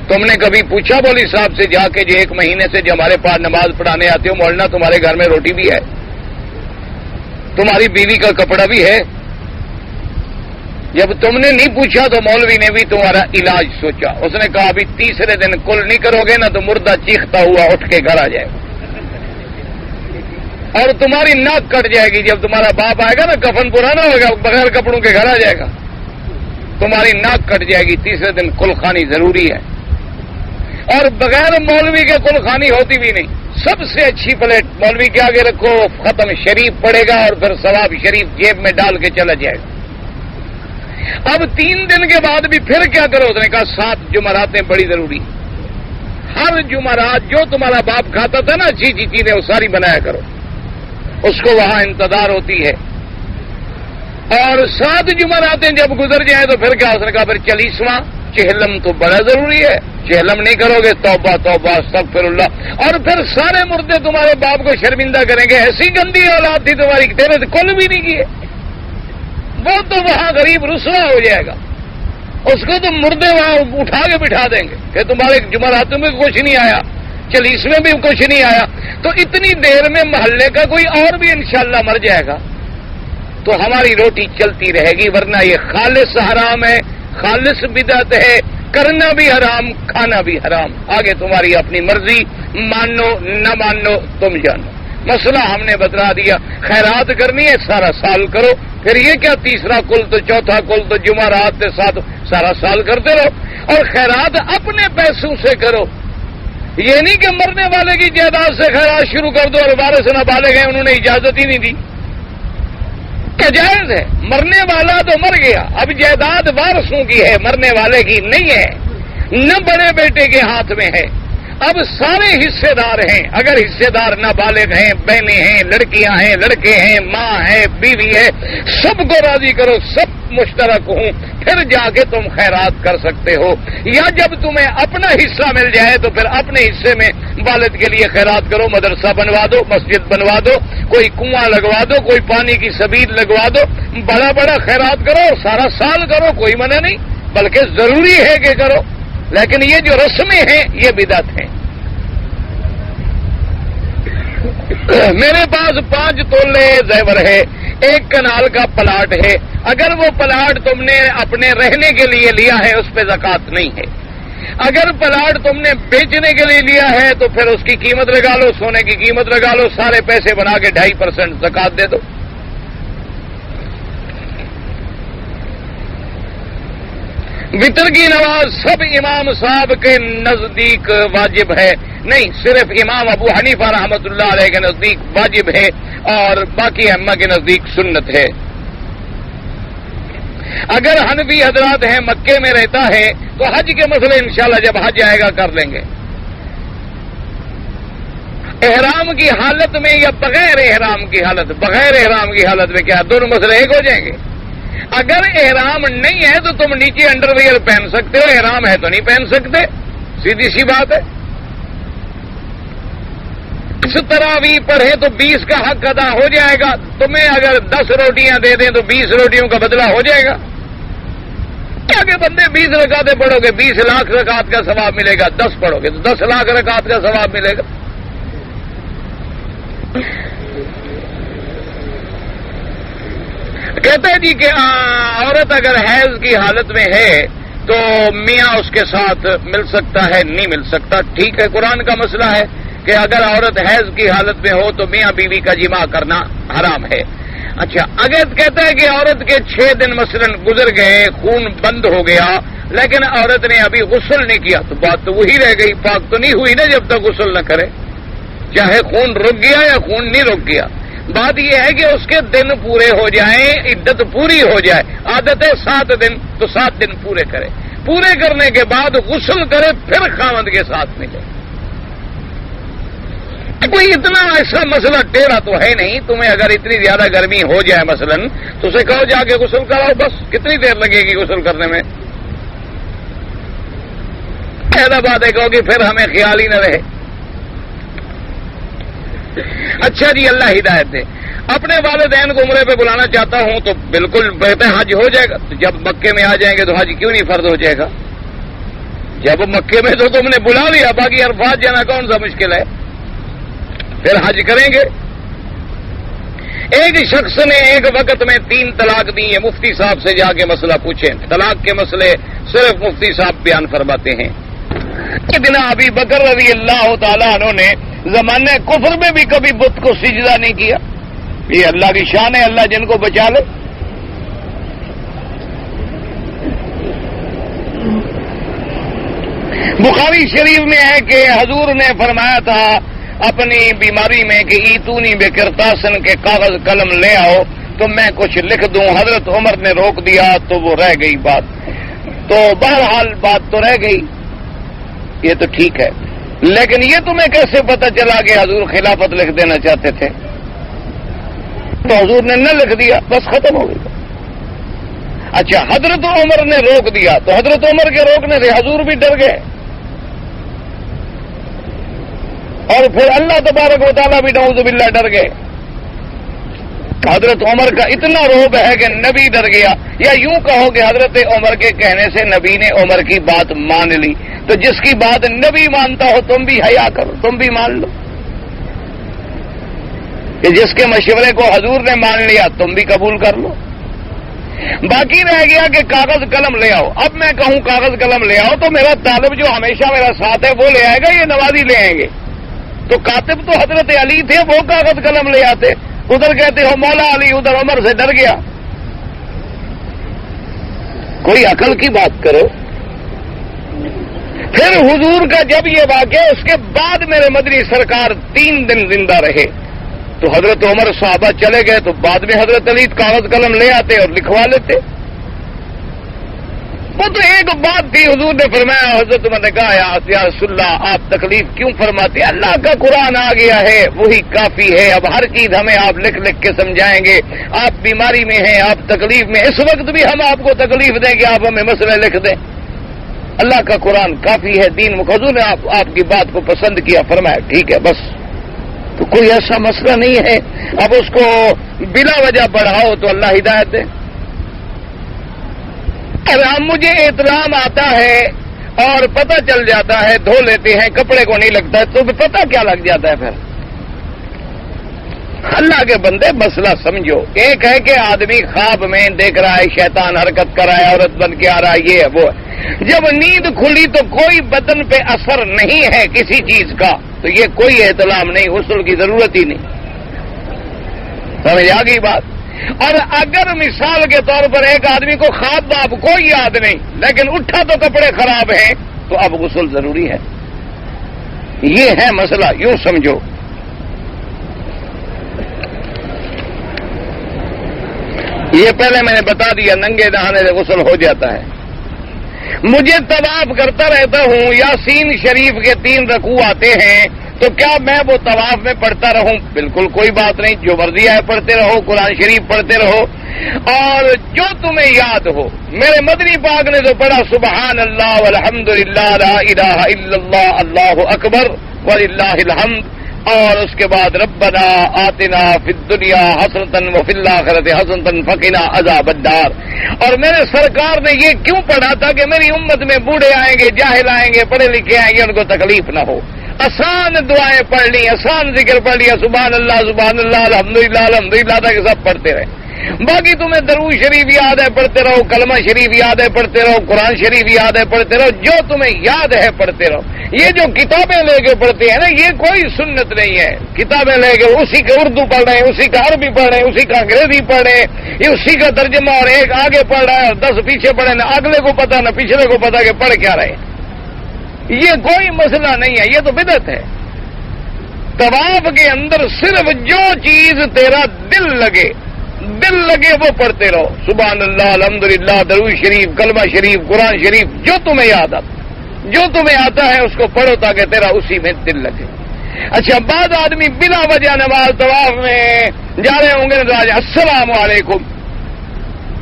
تم نے کبھی پوچھا مولوی صاحب سے جا کے جو 1 مہینے سے جو ہمارے پاس نماز پڑھانے آتے ہو، مولانا تمہارے گھر میں روٹی بھی ہے، تمہاری بیوی کا کپڑا بھی ہے؟ جب تم نے نہیں پوچھا تو مولوی نے بھی تمہارا علاج سوچا، اس نے کہا ابھی تیسرے دن کل نہیں کرو گے نا تو مردہ چیختا ہوا اٹھ کے گھر آ جائے گا اور تمہاری ناک کٹ جائے گی۔ جب تمہارا باپ آئے گا نا کفن پرانا ہوگا، بغیر کپڑوں کے گھر آ جائے گا، تمہاری ناک کٹ جائے گی۔ تیسرے دن کل خانی ضروری ہے، اور بغیر مولوی کے کل خانی ہوتی بھی نہیں۔ سب سے اچھی پلیٹ مولوی کے آگے رکھو، ختم شریف پڑے گا اور پھر ثواب شریف جیب میں ڈال کے چلا جائے گا۔ اب 3 دن کے بعد بھی پھر کیا کرو؟ اس نے کہا 7 جمعراتیں بڑی ضروری، ہر جمعرات جو تمہارا باپ کھاتا تھا نا اچھی چیزیں وہ ساری بنایا کرو، اس کو وہاں انتظار ہوتی ہے۔ اور 7 جمعراتیں جب گزر جائیں تو پھر کیا؟ اس نے کہا پھر 40واں چہلم تو بڑا ضروری ہے، چہلم نہیں کرو گے توبہ توبہ استغفر اللہ، اور پھر سارے مردے تمہارے باپ کو شرمندہ کریں گے، ایسی گندی اولاد تھی تمہاری تیرے کل بھی نہیں کیے، وہ تو وہاں غریب رسوا ہو جائے گا، اس کو تو مردے وہاں اٹھا کے بٹھا دیں گے کہ تمہارے جمعراتوں میں کچھ نہیں آیا، 40ویں میں بھی کچھ نہیں آیا۔ تو اتنی دیر میں محلے کا کوئی اور بھی انشاءاللہ مر جائے گا تو ہماری روٹی چلتی رہے گی، ورنہ یہ خالص حرام ہے، خالص بدعت ہے، کرنا بھی حرام، کھانا بھی حرام۔ آگے تمہاری اپنی مرضی، مانو نہ مانو تم جانو۔ مسئلہ ہم نے بتلا دیا، خیرات کرنی ہے سارا سال کرو، پھر یہ کیا تیسرا کل تو چوتھا کل تو جمعرات کے ساتھ سارا سال کرتے رہو، اور خیرات اپنے پیسوں سے کرو، یہ نہیں کہ مرنے والے کی جائیداد سے خیرات شروع کر دو اور وارث نابالغ ہیں انہوں نے اجازت ہی نہیں دی۔ کیا جائز ہے؟ مرنے والا تو مر گیا، اب جائیداد وارثوں کی ہے، مرنے والے کی نہیں ہے، نہ بڑے بیٹے کے ہاتھ میں ہے۔ اب سارے حصے دار ہیں، اگر حصے دار نابالغ ہیں، بہنیں ہیں، لڑکیاں ہیں، لڑکے ہیں، ماں ہے، بیوی ہے، سب کو راضی کرو، سب مشترک ہوں، پھر جا کے تم خیرات کر سکتے ہو۔ یا جب تمہیں اپنا حصہ مل جائے تو پھر اپنے حصے میں والد کے لیے خیرات کرو، مدرسہ بنوا دو، مسجد بنوا دو، کوئی کنواں لگوا دو، کوئی پانی کی سبیل لگوا دو، بڑا بڑا خیرات کرو اور سارا سال کرو، کوئی منع نہیں، بلکہ ضروری ہے کہ کرو، لیکن یہ جو رسمیں ہیں یہ بدعت ہیں۔ میرے پاس 5 تولے زیور ہے، 1 کنال کا پلاٹ ہے، اگر وہ پلاٹ تم نے اپنے رہنے کے لیے لیا ہے اس پہ زکوٰۃ نہیں ہے، اگر پلاٹ تم نے بیچنے کے لیے لیا ہے تو پھر اس کی قیمت لگا لو، سونے کی قیمت لگا لو، سارے پیسے بنا کے 2.5% زکوٰۃ دے دو۔ وتر کی نماز سب امام صاحب کے نزدیک واجب ہے، نہیں صرف امام ابو حنیفہ رحمۃ اللہ علیہ کے نزدیک واجب ہے اور باقی ائمہ کے نزدیک سنت ہے۔ اگر حنفی حضرات ہیں مکے میں رہتا ہے تو حج کے مسئلے انشاءاللہ جب حج آئے گا کر لیں گے۔ احرام کی حالت میں یا بغیر احرام کی حالت، بغیر احرام کی حالت میں کیا دونوں مسئلے ایک ہو جائیں گے؟ اگر احرام نہیں ہے تو تم نیچے انڈر ویئر پہن سکتے ہو، احرام ہے تو نہیں پہن سکتے، سیدھی سی بات ہے۔ اس تراویح پڑھے تو 20 کا حق ادا ہو جائے گا، تمہیں اگر 10 روٹیاں دے دیں تو 20 روٹیوں کا بدلہ ہو جائے گا۔ کیا کہ بندے 20 رکعتیں پڑھو گے 20 لاکھ رکعت کا ثواب ملے گا، 10 پڑھو گے تو 10 لاکھ رکعت کا ثواب ملے گا۔ کہتا ہے جی کہ عورت اگر حیض کی حالت میں ہے تو میاں اس کے ساتھ مل سکتا ہے، نہیں مل سکتا، ٹھیک ہے، قرآن کا مسئلہ ہے کہ اگر عورت حیض کی حالت میں ہو تو میاں بیوی کا جماع کرنا حرام ہے۔ اچھا، اگر کہتا ہے کہ عورت کے 6 دن مثلا گزر گئے، خون بند ہو گیا لیکن عورت نے ابھی غسل نہیں کیا تو بات تو وہی رہ گئی، پاک تو نہیں ہوئی نا جب تک غسل نہ کرے، چاہے خون رک گیا یا خون نہیں رک گیا۔ بات یہ ہے کہ اس کے دن پورے ہو جائیں، عدت پوری ہو جائے، عادت ہے 7 دن تو 7 دن پورے کرے، پورے کرنے کے بعد غسل کرے پھر خاوند کے ساتھ ملے۔ کوئی اتنا ایسا مسئلہ ٹیڑھا تو ہے نہیں، تمہیں اگر اتنی زیادہ گرمی ہو جائے مثلا تو اسے کہو جا کے غسل کراؤ، بس کتنی دیر لگے گی غسل کرنے میں؟ پہلا بات ہے کہو کہ پھر ہمیں خیال ہی نہ رہے. اچھا جی اللہ ہدایت دے. اپنے والدین کو عمرے پہ بلانا چاہتا ہوں تو بالکل بہتر حج ہو جائے گا. تو جب مکے میں آ جائیں گے تو حج کیوں نہیں فرض ہو جائے گا؟ جب مکے میں تو تم نے بلا لیا، باقی عرفات جانا کون سا مشکل ہے؟ پھر حج کریں گے. ایک شخص نے ایک وقت میں 3 طلاق دی ہے. مفتی صاحب سے جا کے مسئلہ پوچھیں. طلاق کے مسئلے صرف مفتی صاحب بیان فرماتے ہیں. اتنا ابی بکر رضی اللہ تعالیٰ عنہ نے زمانے کفر میں بھی کبھی بت کو سجدہ نہیں کیا. یہ اللہ کی شان ہے، اللہ جن کو بچا لے. بخاری شریف میں ہے کہ حضور نے فرمایا تھا اپنی بیماری میں کہ ایتونی بے کرتاسن کے کاغذ قلم لے آؤ تو میں کچھ لکھ دوں. حضرت عمر نے روک دیا تو وہ رہ گئی بات. تو بہرحال بات تو رہ گئی، یہ تو ٹھیک ہے، لیکن یہ تمہیں کیسے پتا چلا کہ حضور خلافت لکھ دینا چاہتے تھے؟ تو حضور نے نہ لکھ دیا، بس ختم ہو گئی. اچھا حضرت عمر نے روک دیا تو حضرت عمر کے روکنے سے حضور بھی ڈر گئے، اور پھر اللہ تبارک و تعالیٰ بھی نعوذ باللہ ڈر گئے. حضرت عمر کا اتنا روب ہے کہ نبی ڈر گیا، یا یوں کہو کہ حضرت عمر کے کہنے سے نبی نے عمر کی بات مان لی. تو جس کی بات نبی مانتا ہو تم بھی حیا کرو، تم بھی مان لو. کہ جس کے مشورے کو حضور نے مان لیا تم بھی قبول کر لو. باقی رہ گیا کہ کاغذ قلم لے آؤ. اب میں کہوں کاغذ قلم لے آؤ تو میرا طالب جو ہمیشہ میرا ساتھ ہے وہ لے آئے گا، یہ نوازی لے آئیں گے. تو کاتب تو حضرت علی تھے، وہ کاغذ قلم لے آتے. ادھر کہتے ہو مولا علی، ادھر عمر سے ڈر گیا. کوئی عقل کی بات کرو. پھر حضور کا جب یہ واقعہ، اس کے بعد میرے مدنی سرکار 3 دن زندہ رہے تو حضرت عمر صحابہ چلے گئے تو بعد میں حضرت علی کاغذ قلم لے آتے اور لکھوا لیتے. وہ تو ایک بات تھی، حضور نے فرمایا، حضرت عمر نے کہا یا رسول اللہ آپ تکلیف کیوں فرماتے؟ اللہ کا قرآن آ گیا ہے، وہی کافی ہے. اب ہر چیز ہمیں آپ لکھ لکھ کے سمجھائیں گے. آپ بیماری میں ہیں، آپ تکلیف میں، اس وقت بھی ہم آپ کو تکلیف دیں کہ آپ ہمیں مسئلے لکھ دیں. اللہ کا قرآن کافی ہے. دین حضور نے آپ کی بات کو پسند کیا، فرمایا ٹھیک ہے بس. تو کوئی ایسا مسئلہ نہیں ہے اب اس کو بلا وجہ بڑھاؤ تو اللہ ہدایت دے. اب مجھے اطلاع آتا ہے اور پتہ چل جاتا ہے، دھو لیتے ہیں، کپڑے کو نہیں لگتا ہے، تو پتہ کیا لگ جاتا ہے پھر؟ اللہ کے بندے مسئلہ سمجھو. ایک ہے کہ آدمی خواب میں دیکھ رہا ہے شیطان حرکت کر رہا ہے، عورت بن کے آ رہا ہے، یہ ہے وہ ہے. جب نیند کھلی تو کوئی بدن پہ اثر نہیں ہے کسی چیز کا، تو یہ کوئی احتلام نہیں، غسل کی ضرورت ہی نہیں. سمجھ آ گئی بات؟ اور اگر مثال کے طور پر ایک آدمی کو خواب اب کوئی یاد نہیں لیکن اٹھا تو کپڑے خراب ہیں تو اب غسل ضروری ہے. یہ ہے مسئلہ، یوں سمجھو. یہ پہلے میں نے بتا دیا، ننگے نہانے سے غسل ہو جاتا ہے. مجھے طواف کرتا رہتا ہوں، یاسین شریف کے 3 رکوع آتے ہیں، تو کیا میں وہ طواف میں پڑھتا رہوں؟ بالکل کوئی بات نہیں، جو مرضی ہے پڑھتے رہو، قرآن شریف پڑھتے رہو اور جو تمہیں یاد ہو. میرے مدنی پاک نے تو پڑھا سبحان اللہ والحمد للہ لا الہ الا اللہ اللہ اکبر وللہ الحمد، اور اس کے بعد ربنا آتنا فی الدنیا حسنۃ وفی الآخرۃ حسنۃ وقنا عذاب النار. اور میرے سرکار نے یہ کیوں پڑھا تھا کہ میری امت میں بوڑھے آئیں گے، جاہل آئیں گے، پڑھے لکھے آئیں گے، ان کو تکلیف نہ ہو. آسان دعائیں پڑھ لی، آسان ذکر پڑھ لیا، سبحان اللہ الحمدللہ الحمدللہ تک سب پڑھتے رہے. باقی تمہیں درود شریف یاد ہے پڑھتے رہو، کلمہ شریف یاد ہے پڑھتے رہو، قرآن شریف یاد ہے پڑھتے رہو، جو تمہیں یاد ہے پڑھتے رہو. یہ جو کتابیں لے کے پڑھتے ہیں نا، یہ کوئی سنت نہیں ہے. کتابیں لے کے اسی کا اردو پڑھ رہے ہیں، اسی کا عربی پڑھ رہے ہیں، اسی کا انگریزی پڑھ رہے ہیں، یہ اسی کا ترجمہ، اور ایک آگے پڑھ رہا ہے اور 10 پیچھے پڑھے، نہ اگلے کو پتا نہ پچھلے کو پتا کہ پڑھ کیا رہے. یہ کوئی مسئلہ نہیں ہے، یہ تو بدعت ہے. طواف کے اندر صرف جو چیز تیرا دل لگے وہ پڑھتے رہو. سبحان اللہ الحمدللہ درود شریف کلمہ شریف قرآن شریف جو تمہیں آتا ہے اس کو پڑھو تاکہ تیرا اسی میں دل لگے. اچھا بعض آدمی بلا وجہ نماز طواف میں جا رہے ہوں گے السلام علیکم.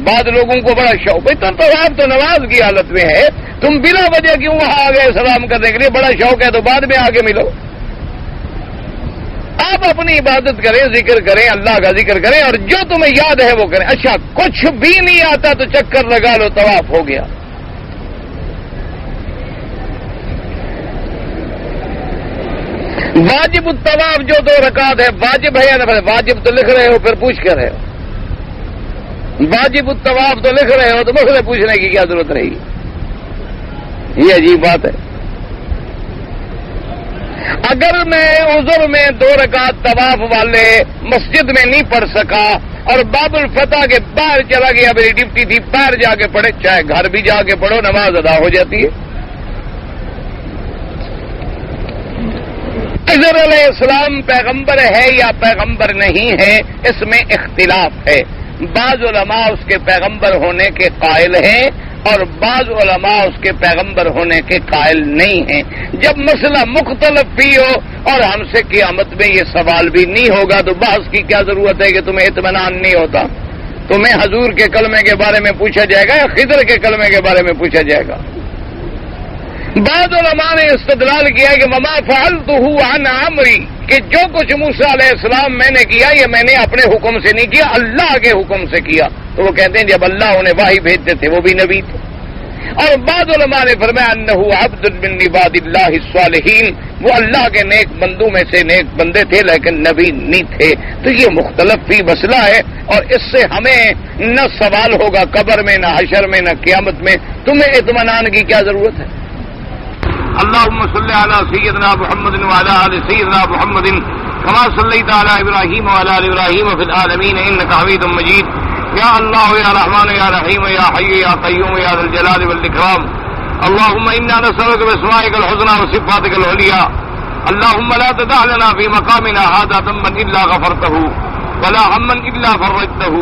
بعض لوگوں کو بڑا شوق، بھائی تو طواف تو نماز کی حالت میں ہے، تم بلا وجہ کیوں وہاں آ گئے سلام کرنے کے لیے؟ بڑا شوق ہے تو بعد میں آ کے ملو. آپ اپنی عبادت کریں، ذکر کریں، اللہ کا ذکر کریں، اور جو تمہیں یاد ہے وہ کریں. اچھا کچھ بھی نہیں آتا تو چکر لگا لو، طواف ہو گیا. واجب الطواف جو 2 رکعت ہے، واجب ہے یا نہ؟ واجب تو لکھ رہے ہو، پھر پوچھ کر رہے ہو. واجب الطواف تو لکھ رہے ہو تو مجھ سے پوچھنے کی کیا ضرورت رہی؟ یہ عجیب بات ہے. اگر میں عذر میں 2 رکعت طواف والے مسجد میں نہیں پڑھ سکا اور باب الفتح کے باہر چلا گیا، میری ڈیوٹی تھی، باہر جا کے پڑھے، چاہے گھر بھی جا کے پڑھو، نماز ادا ہو جاتی ہے. خضر علیہ السلام پیغمبر ہے یا پیغمبر نہیں ہے، اس میں اختلاف ہے. بعض علماء اس کے پیغمبر ہونے کے قائل ہیں اور بعض علماء اس کے پیغمبر ہونے کے قائل نہیں ہیں. جب مسئلہ مختلف بھی ہو اور ہم سے قیامت میں یہ سوال بھی نہیں ہوگا تو بحث کی کیا ضرورت ہے کہ تمہیں اطمینان نہیں ہوتا؟ تمہیں حضور کے کلمے کے بارے میں پوچھا جائے گا یا خضر کے کلمے کے بارے میں پوچھا جائے گا؟ بعض علماء نے استدلال کیا کہ وما فعلتہ عن امری، کہ جو کچھ موسیٰ علیہ السلام میں نے کیا یہ میں نے اپنے حکم سے نہیں کیا، اللہ کے حکم سے کیا. تو وہ کہتے ہیں جب اللہ انہیں وحی بھیجتے تھے وہ بھی نبی تھے. اور بعض علماء نے فرمایا انہ عبد من عباد اللہ الصالحین، وہ اللہ کے نیک بندوں میں سے نیک بندے تھے لیکن نبی نہیں تھے. تو یہ مختلف فی مسئلہ ہے اور اس سے ہمیں نہ سوال ہوگا قبر میں، نہ حشر میں، نہ قیامت میں. تمہیں اطمینان کی کیا ضرورت ہے؟ اللهم صل على سيدنا محمد وعلى آل سيدنا محمد كما صليت على إبراهيم وعلى آل إبراهيم في العالمين إنك حميد مجيد. يا الله يا رحمن يا رحيم يا حي يا قيوم يا ذا الجلال والإكرام. اللهم إنا نسألك بأسمائك الحسنى وصفاتك العليا. اللهم لا تدع لنا في مقامنا هذا ذنبا إلا غفرته ولا هما إلا فرجته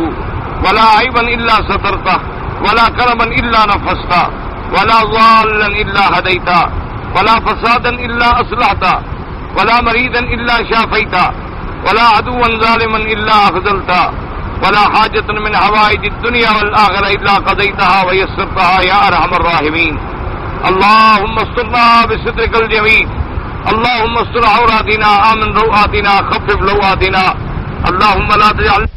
ولا عيبا إلا سترته ولا كربا إلا نفسته ولا ضالا إلا هديته ولا فسادا إلا أصلحتا ولا مريدا إلا شافيتا ولا عدوا ظالما إلا أخذلتا ولا حاجة من حوائج الدنيا والآخرة إلا قضيتها ويسرتها يا أرحم الراحمين. اللهم استرنا بسترك الجميل. اللهم استر عوراتنا، آمن روآتنا، خفف لوآتنا. اللهم لا تجعل